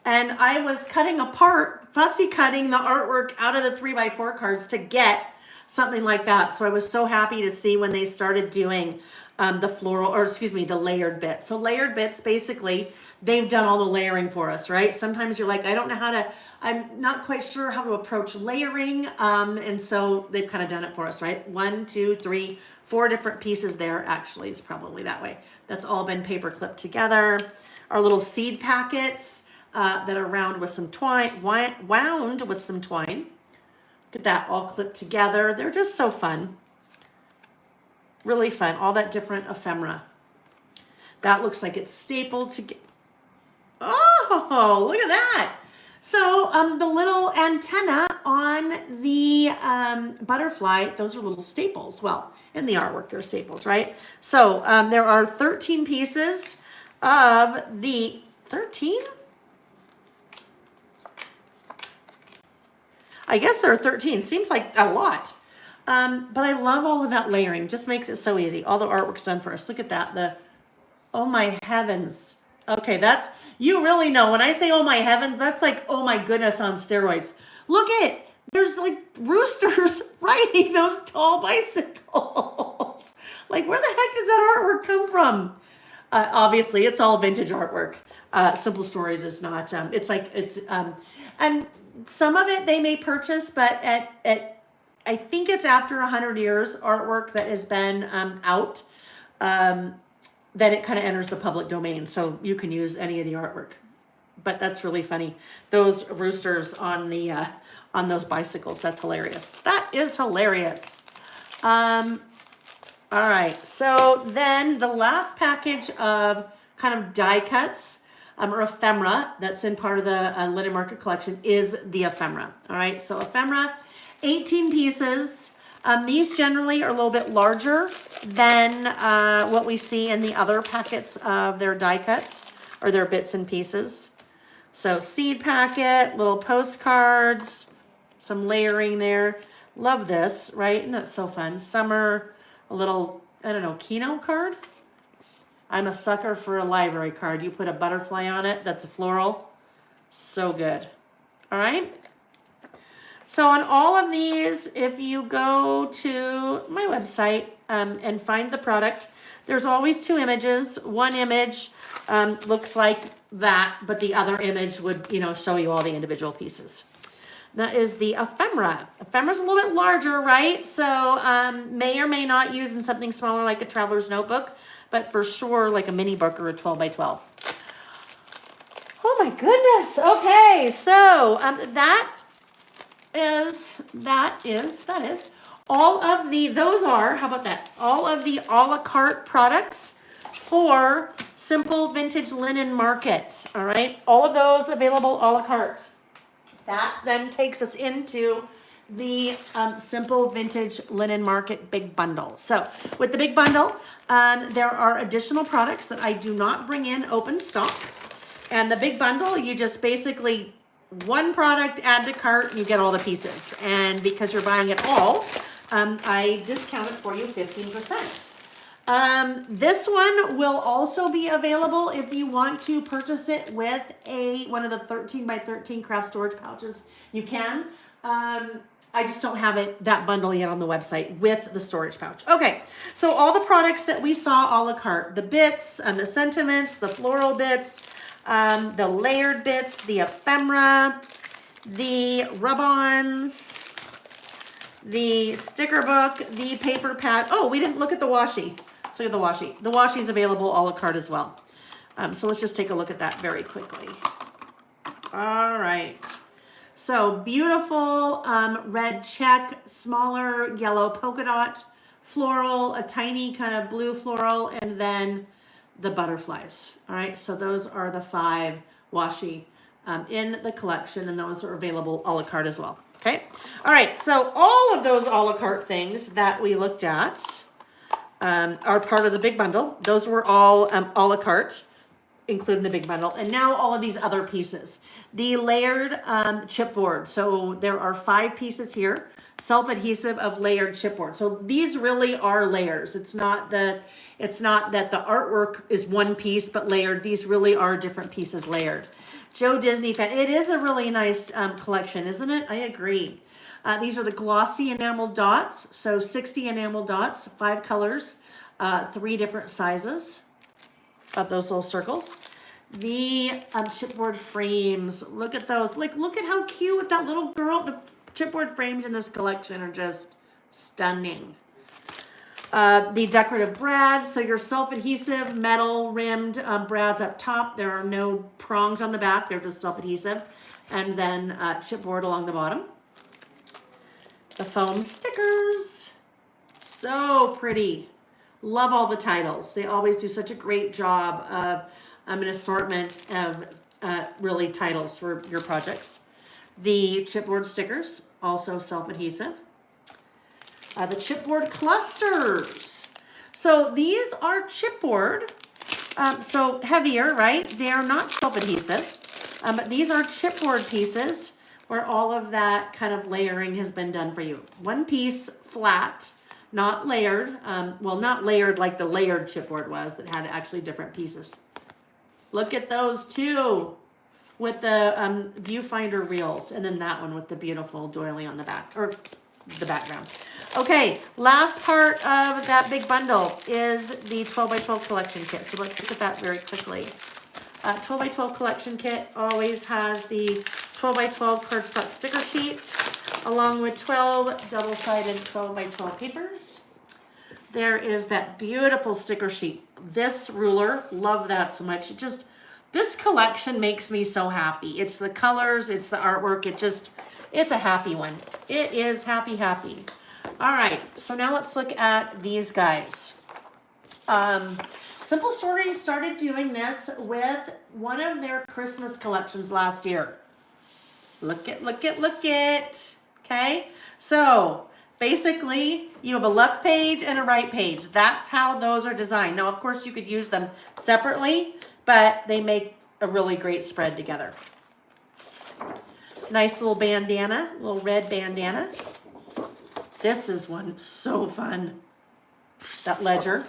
And I was cutting apart, fussy cutting the artwork out of the 3x4 cards to get something like that. So I was so happy to see when they started doing the layered bits. So layered bits, basically, they've done all the layering for us, right? Sometimes you're like, I'm not quite sure how to approach layering. And so they've kind of done it for us, right? 1, 2, 3, 4 different pieces there. Actually, it's probably that way. That's all been paper clipped together. Our little seed packets that are wound with some twine. Look at that, all clipped together. They're just so fun. Really fun. All that different ephemera. That looks like it's stapled together. Oh, look at that. So the little antenna on the butterfly, those are little staples. Well, in the artwork, they're staples, right? So there are 13 pieces of the 13? I guess there are 13. Seems like a lot. But I love all of that layering. Just makes it so easy. All the artwork's done for us. Look at that. Oh my heavens. Okay, you really know. When I say oh my heavens, that's like oh my goodness on steroids. Look at, there's like roosters riding those tall bicycles. Like where the heck does that artwork come from? Obviously, it's all vintage artwork. Simple Stories is not. And some of it they may purchase, but I think it's after 100 years artwork that has been out, then it kind of enters the public domain. So you can use any of the artwork. But that's really funny. Those roosters on those bicycles, that's hilarious. That is hilarious. All right, so then the last package of kind of die cuts or ephemera that's in part of the Linen Market collection is the ephemera. All right, so ephemera, 18 pieces. These generally are a little bit larger than what we see in the other packets of their die cuts or their bits and pieces. So seed packet, little postcards, some layering there. Love this, right? Isn't that so fun? Summer, a little, I don't know, Keno card. I'm a sucker for a library card. You put a butterfly on it, that's a floral. So good. All right. So on all of these, if you go to my website and find the product, there's always two images. One image looks like that, but the other image would, show you all the individual pieces. That is the ephemera. Ephemera's a little bit larger, right? So may or may not use in something smaller like a traveler's notebook, but for sure like a mini book or a 12 by 12. Oh my goodness. Okay, so that is all of the, those are, how about that? All of the a la carte products for Simple Vintage Linen Market, all right? All of those available a la carte. That then takes us into the Simple Vintage Linen Market Big Bundle. So with the Big Bundle, there are additional products that I do not bring in open stock. And the Big Bundle, you just basically one product, add to cart, you get all the pieces. And because you're buying it all, I discount it for you 15%. This one will also be available if you want to purchase it with one of the 13 by 13 craft storage pouches. You can. I just don't have that bundle yet on the website with the storage pouch. Okay, so all the products that we saw a la carte, the bits and the sentiments, the floral bits, the layered bits, the ephemera, the rub-ons, the sticker book, the paper pad. Oh, we didn't look at the washi. Let's look at the washi. The washi is available a la carte as well. So let's just take a look at that very quickly. All right. So beautiful red check, smaller yellow polka dot, floral, a tiny kind of blue floral, and then the butterflies. All right, so those are the 5 washi in the collection, and those are available a la carte as well. Okay, all right, so all of those a la carte things that we looked at are part of the Big Bundle. Those were all a la carte, including the Big Bundle, and now all of these other pieces. The layered chipboard. So there are 5 pieces here, self-adhesive of layered chipboard. So these really are layers. It's not that the artwork is one piece but layered. These really are different pieces layered. Joe Disney fan. It is a really nice collection, isn't it? I agree. These are the glossy enamel dots. So 60 enamel dots, 5 colors, 3 different sizes of those little circles. The chipboard frames, look at those. Like, look at how cute that little girl. The chipboard frames in this collection are just stunning. The decorative brads, so your self-adhesive metal rimmed brads up top. There are no prongs on the back, they're just self-adhesive. And then chipboard along the bottom. The foam stickers, so pretty. Love all the titles. They always do such a great job of an assortment of really titles for your projects. The chipboard stickers, also self-adhesive. The chipboard clusters. So these are chipboard, so heavier, right? They are not self-adhesive, but these are chipboard pieces where all of that kind of layering has been done for you. One piece flat, not layered. Well, not layered like the layered chipboard was that had actually different pieces. Look at those two with the viewfinder reels, and then that one with the beautiful doily on the back, or the background. Okay, last part of that big bundle is the 12 by 12 collection kit. So let's look at that very quickly. 12 by 12 collection kit always has the 12 by 12 cardstock sticker sheet, along with 12 double-sided 12 by 12 papers. There is that beautiful sticker sheet. This ruler, love that so much. This collection makes me so happy. It's the colors, it's the artwork, it's a happy one. It is happy, happy. All right, so now let's look at these guys. Simple Story started doing this with one of their Christmas collections last year. Look it. Okay, so basically you have a left page and a right page. That's how those are designed. Now, of course, you could use them separately, but they make a really great spread together. Nice little bandana, little red bandana. This is one so fun. That ledger.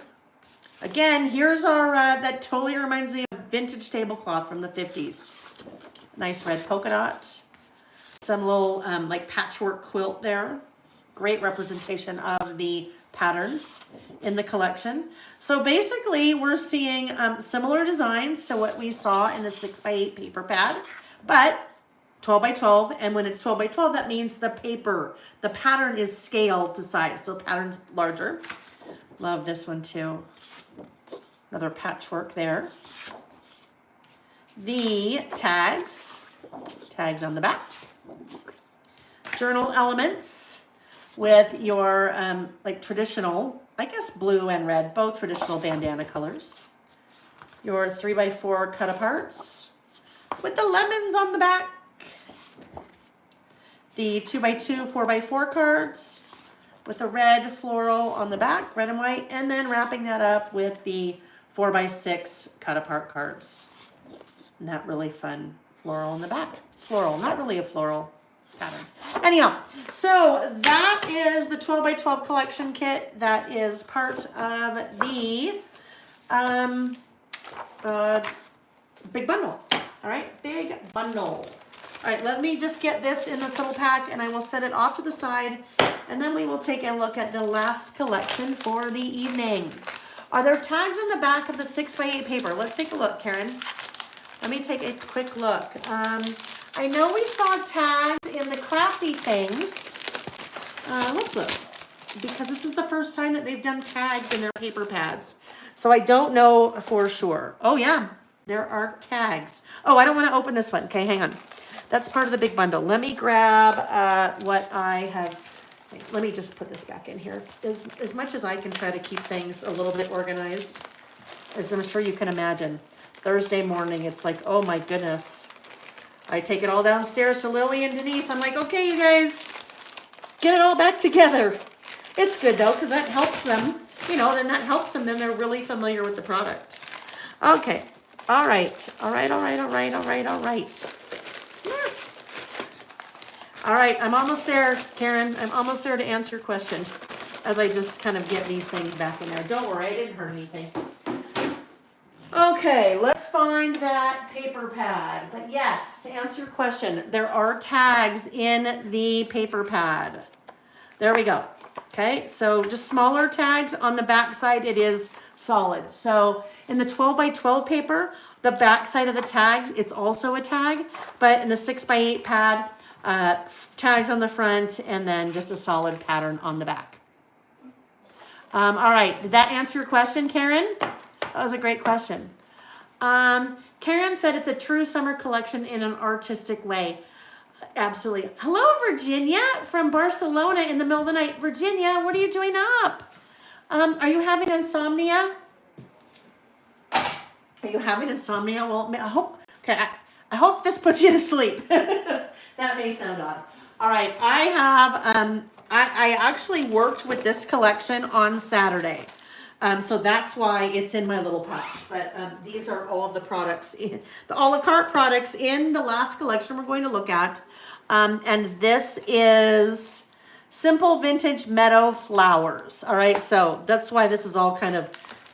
Again, here's our, that totally reminds me of vintage tablecloth from the 50s. Nice red polka dot. Some little like patchwork quilt there. Great representation of the patterns in the collection. So basically we're seeing similar designs to what we saw in the 6x8 paper pad, but 12 by 12. And when it's 12 by 12, that means the paper, the pattern is scaled to size. So pattern's larger. Love this one too. Another patchwork there. The tags on the back. Journal elements with your like traditional, I guess blue and red, both traditional bandana colors. Your 3x4 cut aparts with the lemons on the back. The 2x2, 4x4 cards with a red floral on the back, red and white, and then wrapping that up with the 4x6 cut apart cards. And that really fun floral in the back. Floral, not really a floral pattern. Anyhow, so that is the 12 by 12 collection kit. That is part of the big bundle. All right, big bundle. All right, let me just get this in this little pack and I will set it off to the side and then we will take a look at the last collection for the evening. Are there tags on the back of the 6x8 paper? Let's take a look, Karen. Let me take a quick look. I know we saw tags in the Crafty things. Let's look, because this is the first time that they've done tags in their paper pads. So I don't know for sure. Oh yeah, there are tags. Oh, I don't want to open this one. Okay, hang on. That's part of the big bundle. Let me grab what I have. Let me just put this back in here. As much as I can try to keep things a little bit organized, as I'm sure you can imagine, Thursday morning, it's like, oh my goodness. I take it all downstairs to Lily and Denise. I'm like, okay, you guys, get it all back together. It's good though, because that helps them, you know, then that helps them. Then they're really familiar with the product. Okay. All right. All right. All right. All right. All right. All right. All right. I'm almost there, Karen. I'm almost there to answer your question as I just kind of get these things back in there. Don't worry. I didn't hurt anything. Okay, let's find that paper pad. But yes, to answer your question, there are tags in the paper pad. There we go. Okay, so just smaller tags on the back side. It is solid. So in the 12 by 12 paper, the back side of the tag, it's also a tag. But in the 6x8 pad, tags on the front and then just a solid pattern on the back. All right, did that answer your question, Karen? That was a great question. Karen said it's a true summer collection in an artistic way. Absolutely. Hello, Virginia from Barcelona in the middle of the night. Virginia, what are you doing up? Are you having insomnia? Are you having insomnia? Well, I hope, okay, I hope this puts you to sleep. That may sound odd. All right, I have, I actually worked with this collection on Saturday. So that's why it's in my little pouch. But these are all of the products, the a la carte products in the last collection we're going to look at. And this is Simple Vintage Meadow Flowers. All right, so that's why this is all kind of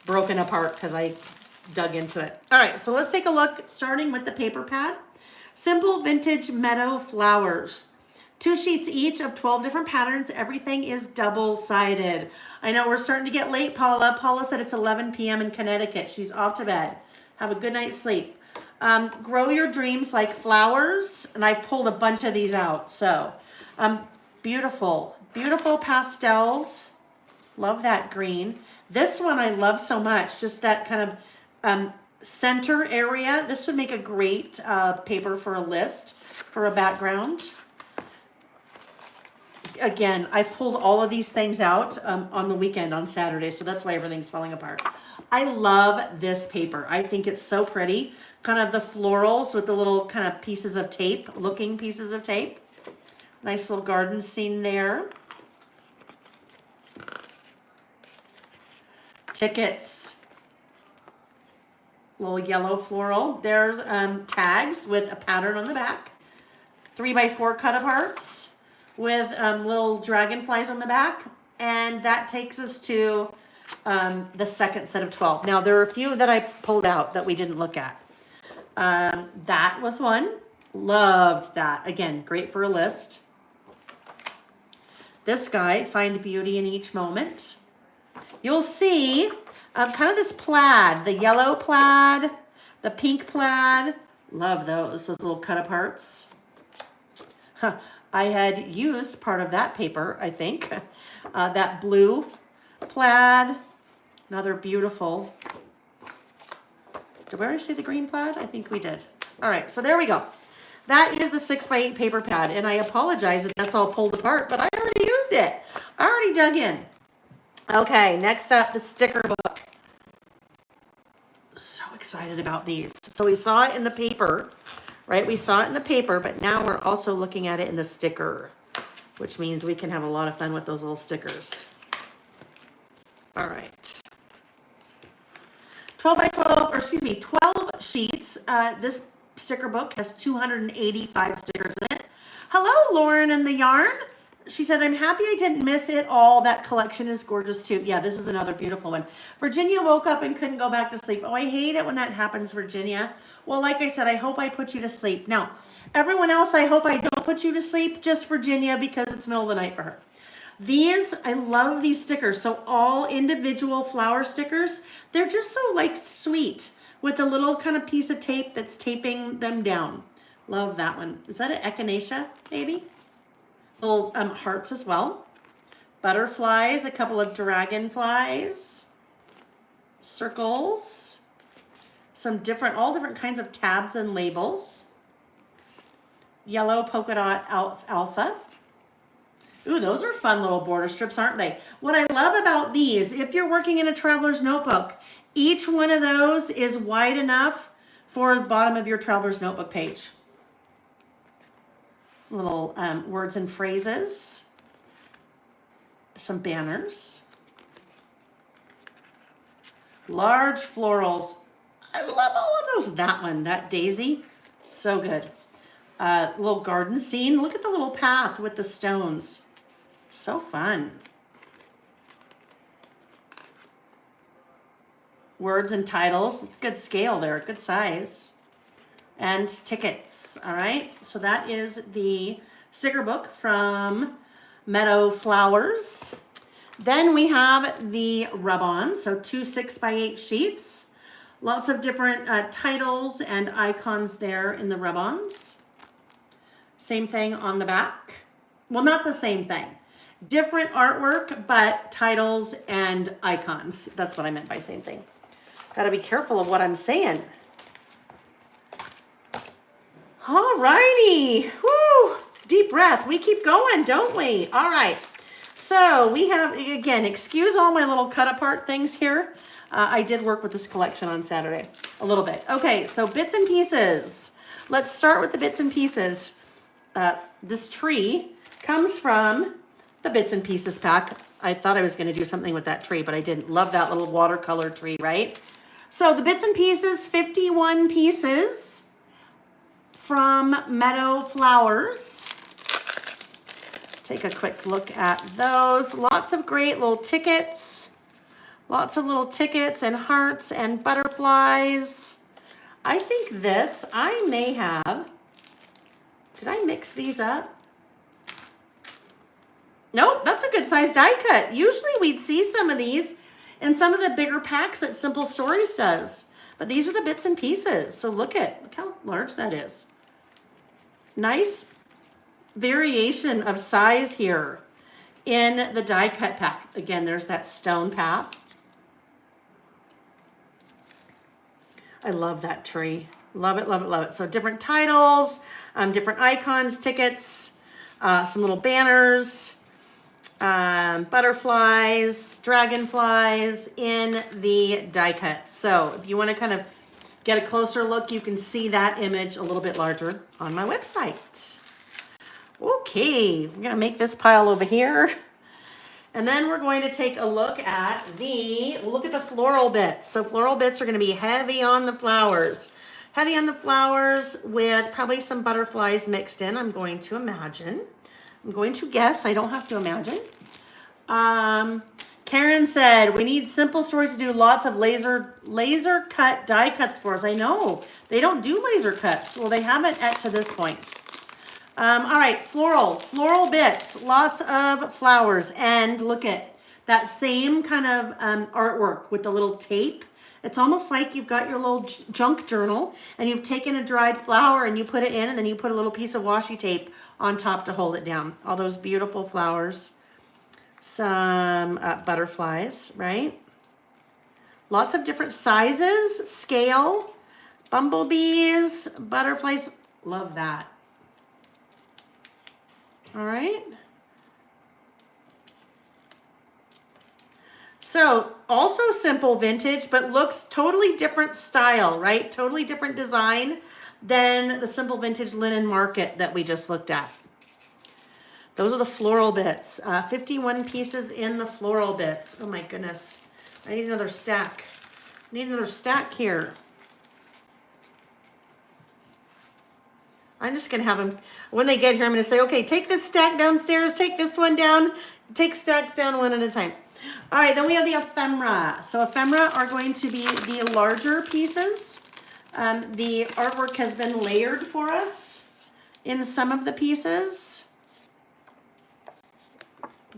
broken apart because I dug into it. All right, so let's take a look, starting with the paper pad. Simple Vintage Meadow Flowers. 2 sheets each of 12 different patterns. Everything is double-sided. I know we're starting to get late, Paula. Paula said it's 11 p.m. in Connecticut. She's off to bed. Have a good night's sleep. Grow your dreams like flowers. And I pulled a bunch of these out. So beautiful, beautiful pastels. Love that green. This one I love so much. Just that kind of center area. This would make a great paper for a list, for a background. Again, I pulled all of these things out on the weekend on Saturday, so that's why everything's falling apart. I love this paper. I think it's so pretty. Kind of the florals with the little kind of pieces of tape, looking pieces of tape. Nice little garden scene there. tickets, little yellow floral. There's tags with a pattern on the back, 3x4 cut aparts with little dragonflies on the back, and that takes us to the second set of 12. Now there are a few that I pulled out that we didn't look at. That was one. Loved that. Again, great for a list. This guy, find beauty in each moment. You'll see kind of this plaid, the yellow plaid, the pink plaid. Love those little cut aparts. Huh. I had used part of that paper, I think. That blue plaid, another beautiful. Did we already say the green plaid? I think we did. All right, so there we go. That is the 6x8 paper pad, and I apologize if that's all pulled apart, but I already used it. I already dug in. Okay, next up, the sticker book. So excited about these. So we saw it in the paper, right? We saw it in the paper, but now we're also looking at it in the sticker, which means we can have a lot of fun with those little stickers. All right. 12 sheets. This sticker book has 285 stickers in it. Hello, Lauren in the yarn. She said, I'm happy I didn't miss it all. That collection is gorgeous too. Yeah, this is another beautiful one. Virginia woke up and couldn't go back to sleep. Oh, I hate it when that happens, Virginia. Well, like I said, I hope I put you to sleep. Now, everyone else, I hope I don't put you to sleep, just Virginia, because it's middle of the night for her. These, I love these stickers. So all individual flower stickers, they're just so like sweet with a little kind of piece of tape that's taping them down. Love that one. Is that an echinacea, maybe? Little hearts as well. Butterflies, a couple of dragonflies. Circles. Some different, all different kinds of tabs and labels. Yellow polka dot alpha. Ooh, those are fun little border strips, aren't they? What I love about these, if you're working in a traveler's notebook, each one of those is wide enough for the bottom of your traveler's notebook page. Little words and phrases. Some banners. Large florals. I love all of those. That one, that daisy, so good. Little garden scene. Look at the little path with the stones. So fun. Words and titles. Good scale there. Good size. And tickets. All right. So that is the sticker book from Meadow Flowers. Then we have the rub-on. So 2 6x8 sheets. Lots of different titles and icons there in the rub-ons. Same thing on the back. Well, not the same thing. Different artwork, but titles and icons. That's what I meant by same thing. Got to be careful of what I'm saying. All righty. Woo! Deep breath. We keep going, don't we? All right. So we have, again, excuse all my little cut apart things here. I did work with this collection on Saturday a little bit. Okay, so bits and pieces. Let's start with the bits and pieces. This tree comes from the bits and pieces pack. I thought I was going to do something with that tree, but I didn't. Love that little watercolor tree, right? So the bits and pieces, 51 pieces from Meadow Flowers. Take a quick look at those. Lots of great little tickets. Lots of little tickets and hearts and butterflies. I think this, I may have, did I mix these up? Nope, that's a good size die cut. Usually we'd see some of these in some of the bigger packs that Simple Stories does. But these are the bits and pieces. So look how large that is. Nice variation of size here in the die cut pack. Again, there's that stone path. I love that tree. Love it, love it, love it. So different titles, different icons, tickets, some little banners, butterflies, dragonflies in the die cut. So if you want to kind of get a closer look, you can see that image a little bit larger on my website. Okay, we're gonna make this pile over here. And then we're going to take a look at the floral bits. So floral bits are going to be heavy on the flowers. Heavy on the flowers with probably some butterflies mixed in, I'm going to imagine. I'm going to guess, I don't have to imagine. Karen said, we need simple stories to do lots of laser cut die cuts for us. I know, they don't do laser cuts. Well, they haven't to this point. All right, floral bits, lots of flowers. And look at that same kind of artwork with the little tape. It's almost like you've got your little junk journal and you've taken a dried flower and you put it in and then you put a little piece of washi tape on top to hold it down. All those beautiful flowers. Some butterflies, right? Lots of different sizes, scale, bumblebees, butterflies. Love that. All right. So also simple vintage, but looks totally different style, right? Totally different design than the simple vintage linen market that we just looked at. Those are the floral bits. 51 pieces in the floral bits. Oh my goodness. I need another stack. I need another stack here. I'm just going to have them, when they get here, I'm going to say, okay, take this stack downstairs, take this one down, take stacks down one at a time. All right, then we have the ephemera. So ephemera are going to be the larger pieces. The artwork has been layered for us in some of the pieces.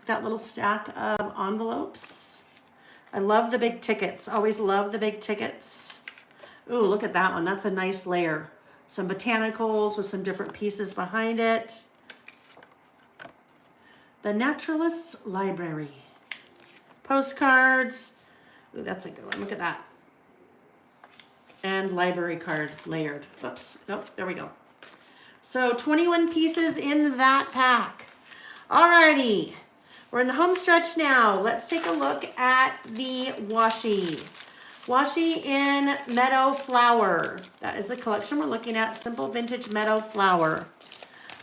That little stack of envelopes. I love the big tickets. Always love the big tickets. Ooh, look at that one. That's a nice layer. Some botanicals with some different pieces behind it. The Naturalist's Library. Postcards. Ooh, that's a good one. Look at that. And library card layered. Oops. Nope. There we go. So 21 pieces in that pack. Alrighty. We're in the home stretch now. Let's take a look at the washi. Washi in Meadow Flower. That is the collection we're looking at. Simple Vintage Meadow Flower.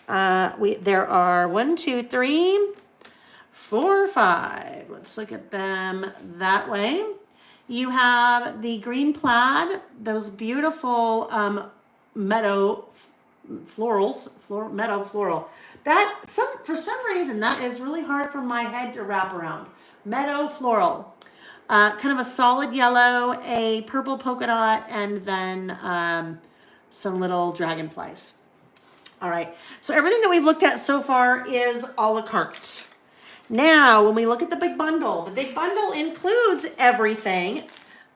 There are 1, 2, 3, 4, 5. Let's look at them that way. You have the green plaid, those beautiful meadow florals, meadow floral. For some reason, that is really hard for my head to wrap around. Meadow floral. Kind of a solid yellow, a purple polka dot, and then some little dragonflies. All right, so everything that we've looked at so far is a la carte. Now, when we look at the big bundle includes everything.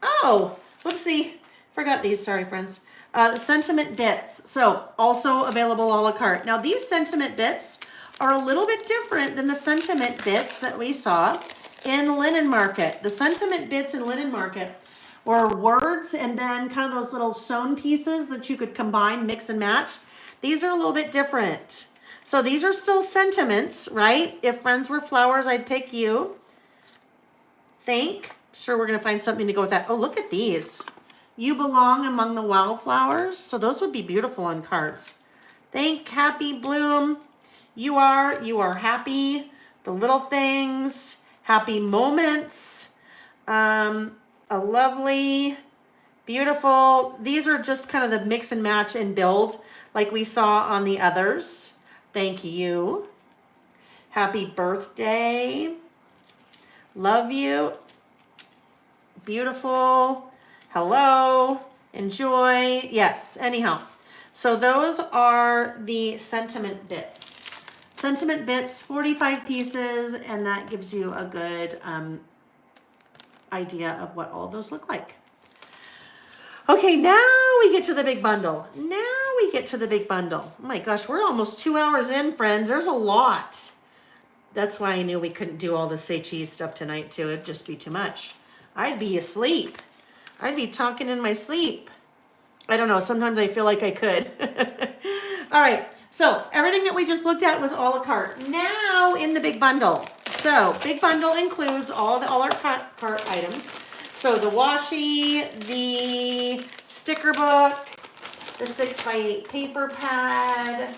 Oh, whoopsie, forgot these, sorry friends. The sentiment bits, so also available a la carte. Now these sentiment bits are a little bit different than the sentiment bits that we saw in Linen Market. The sentiment bits in Linen Market were words and then kind of those little sewn pieces that you could combine, mix and match. These are a little bit different. So these are still sentiments, right? If friends were flowers, I'd pick you. Sure, we're gonna find something to go with that. Oh, look at these. You belong among the wildflowers. So those would be beautiful on cards. Happy bloom. You are happy. The little things, happy moments. A lovely, beautiful. These are just kind of the mix and match and build like we saw on the others. Thank you. Happy birthday. Love you. Beautiful. Hello. Enjoy. Yes, anyhow. So those are the sentiment bits. Sentiment bits, 45 pieces, and that gives you a good idea of what all of those look like. Okay, now we get to the big bundle. Oh my gosh, we're almost 2 hours in, friends. There's a lot. That's why I knew we couldn't do all the say cheese stuff tonight too. It'd just be too much. I'd be asleep. I'd be talking in my sleep. I don't know, sometimes I feel like I could. All right, so everything that we just looked at was a la carte. Now in the big bundle. So big bundle includes all our cart items. So the washi, the sticker book, the 6x8 paper pad,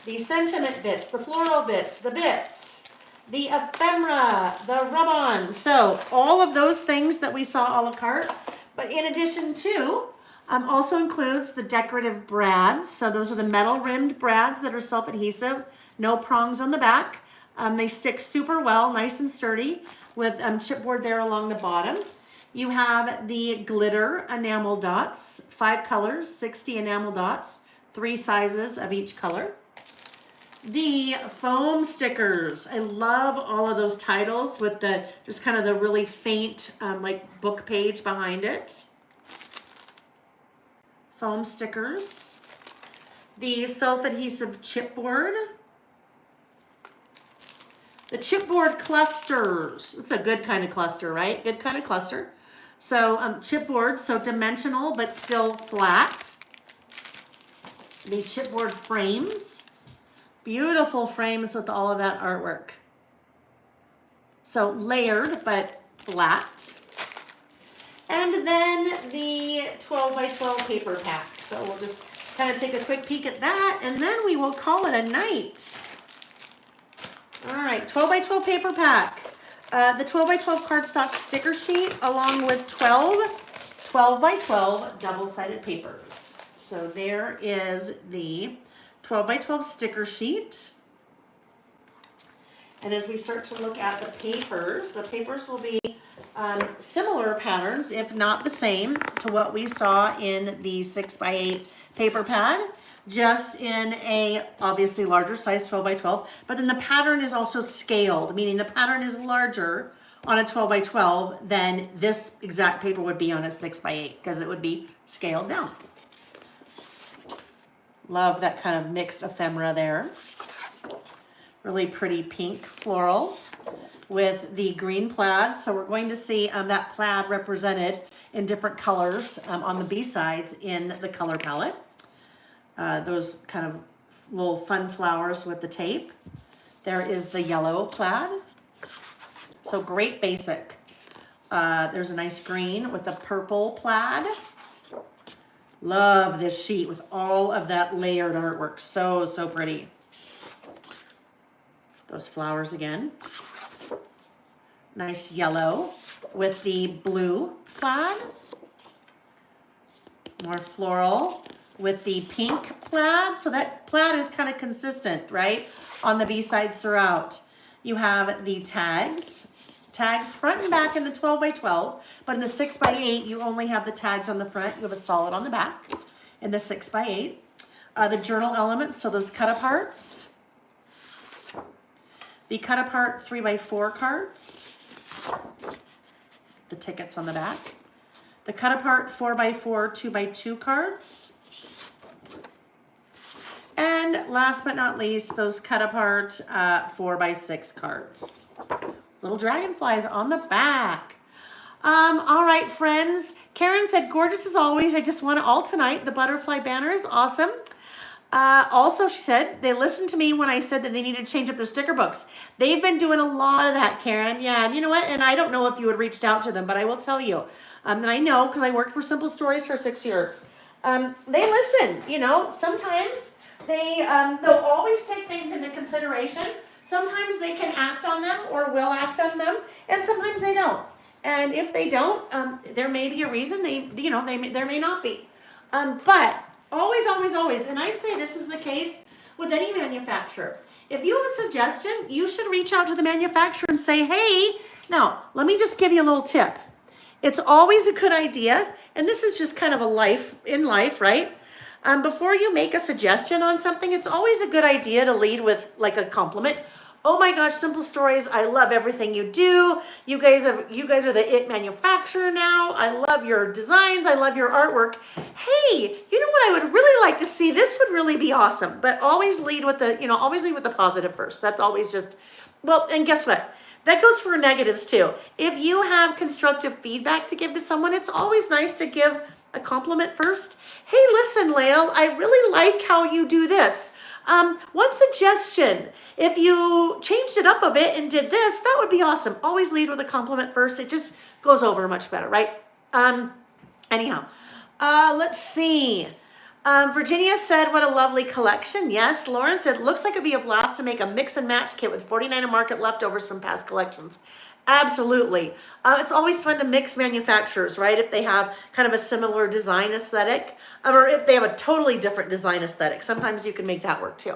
the sentiment bits, the floral bits, the ephemera, the rub-on. So all of those things that we saw a la carte, but in addition to, also includes the decorative brads. So those are the metal rimmed brads that are self-adhesive, no prongs on the back. They stick super well, nice and sturdy, with chipboard there along the bottom. You have the glitter enamel dots, 5 colors, 60 enamel dots, 3 sizes of each color. The foam stickers. I love all of those titles with the just kind of the really faint like book page behind it. Foam stickers. The self-adhesive chipboard. The chipboard clusters. It's a good kind of cluster, right? Good kind of cluster. So chipboard, so dimensional but still flat. The chipboard frames. Beautiful frames with all of that artwork. So layered but flat. And then the 12 by 12 paper pack. So we'll just kind of take a quick peek at that and then we will call it a night. All right, 12 by 12 paper pack. The 12 by 12 cardstock sticker sheet along with 12 by 12 double-sided papers. So there is the 12 by 12 sticker sheet. And as we start to look at the papers will be similar patterns, if not the same, to what we saw in the 6 by 8 paper pad, just in a obviously larger size 12 by 12, but then the pattern is also scaled, meaning the pattern is larger on a 12 by 12 than this exact paper would be on a 6 by 8 because it would be scaled down. Love that kind of mixed ephemera there. Really pretty pink floral with the green plaid. So we're going to see that plaid represented in different colors on the B-sides in the color palette. Those kind of little fun flowers with the tape. There is the yellow plaid. So great basic. There's a nice green with the purple plaid. Love this sheet with all of that layered artwork. So, so pretty. Those flowers again. Nice yellow with the blue plaid. More floral with the pink plaid. So that plaid is kind of consistent, right? On the B-sides throughout. You have the tags. Tags front and back in the 12 by 12, but in the 6 by 8, you only have the tags on the front. You have a solid on the back in the 6 by 8. The journal elements, so those cut aparts. The cut apart 3 by 4 cards. The tickets on the back. The cut apart 4 by 4, 2 by 2 cards. And last but not least, those cut apart 4 by 6 cards. Little dragonflies on the back. All right, friends. Karen said, gorgeous as always. I just want it all tonight. The butterfly banner is awesome. Also, she said, they listened to me when I said that they needed to change up their sticker books. They've been doing a lot of that, Karen. Yeah, and you know what? And I don't know if you had reached out to them, but I will tell you. And I know because I worked for Simple Stories for 6 years. They listen, you know. Sometimes they'll always take things into consideration. Sometimes they can act on them or will act on them, and sometimes they don't. And if they don't, there may be a reason. There may not be. But always, always, always, and I say this is the case with any manufacturer. If you have a suggestion, you should reach out to the manufacturer and say, hey, now, let me just give you a little tip. It's always a good idea, and this is just kind of a life, right? Before you make a suggestion on something, it's always a good idea to lead with like a compliment. Oh my gosh, Simple Stories, I love everything you do. You guys are the it manufacturer now. I love your designs. I love your artwork. Hey, you know what I would really like to see? This would really be awesome. But always lead with the positive first. That's always just, well, and guess what? That goes for negatives too. If you have constructive feedback to give to someone, it's always nice to give a compliment first. Hey, listen, Lael, I really like how you do this. One suggestion, if you changed it up a bit and did this, that would be awesome. Always lead with a compliment first. It just goes over much better, right? Anyhow, let's see. Virginia said, what a lovely collection. Yes. Lauren said, looks like it'd be a blast to make a mix and match kit with 49 and market leftovers from past collections. Absolutely. It's always fun to mix manufacturers, right? If they have kind of a similar design aesthetic, or if they have a totally different design aesthetic, sometimes you can make that work too.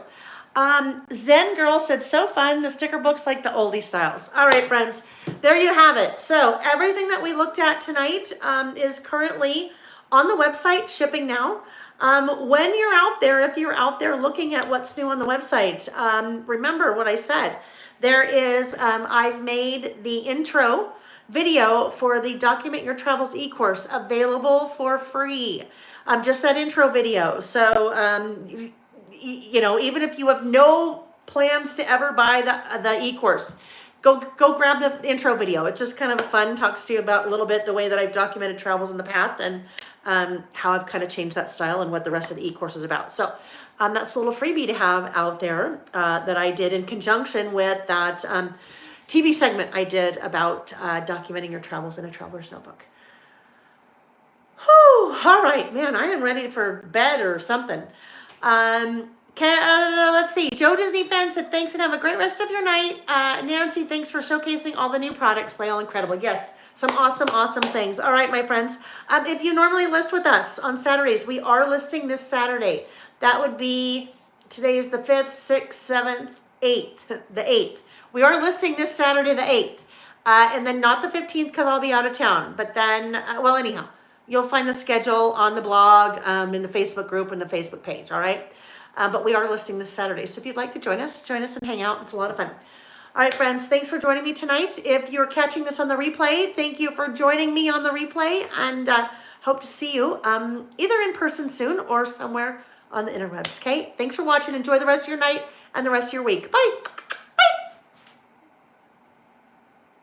Zen Girl said, so fun, the sticker books like the oldie styles. All right, friends, there you have it. So everything that we looked at tonight is currently on the website, shipping now. When you're out there, if you're out there looking at what's new on the website, remember what I said. There is, I've made the intro video for the Document Your Travels e-course available for free. Just that intro video. So, you know, even if you have no plans to ever buy the e-course, go grab the intro video. It's just kind of fun, talks to you about a little bit the way that I've documented travels in the past and how I've kind of changed that style and what the rest of the e-course is about. So that's a little freebie to have out there that I did in conjunction with that TV segment I did about documenting your travels in a traveler's notebook. Whew, all right, man, I am ready for bed or something. Let's see. Joe Disney fan said, thanks and have a great rest of your night. Nancy, thanks for showcasing all the new products. They all incredible. Yes, some awesome, awesome things. All right, my friends. If you normally list with us on Saturdays, we are listing this Saturday. That would be, today is the 5th, 6th, 7th, 8th, the 8th. We are listing this Saturday, the 8th. And then not the 15th because I'll be out of town. But then, well, anyhow, you'll find the schedule on the blog, in the Facebook group and the Facebook page, all right? But we are listing this Saturday. So if you'd like to join us and hang out. It's a lot of fun. All right, friends, thanks for joining me tonight. If you're catching this on the replay, thank you for joining me on the replay, and hope to see you either in person soon or somewhere on the interwebs, okay? Thanks for watching. Enjoy the rest of your night and the rest of your week. Bye.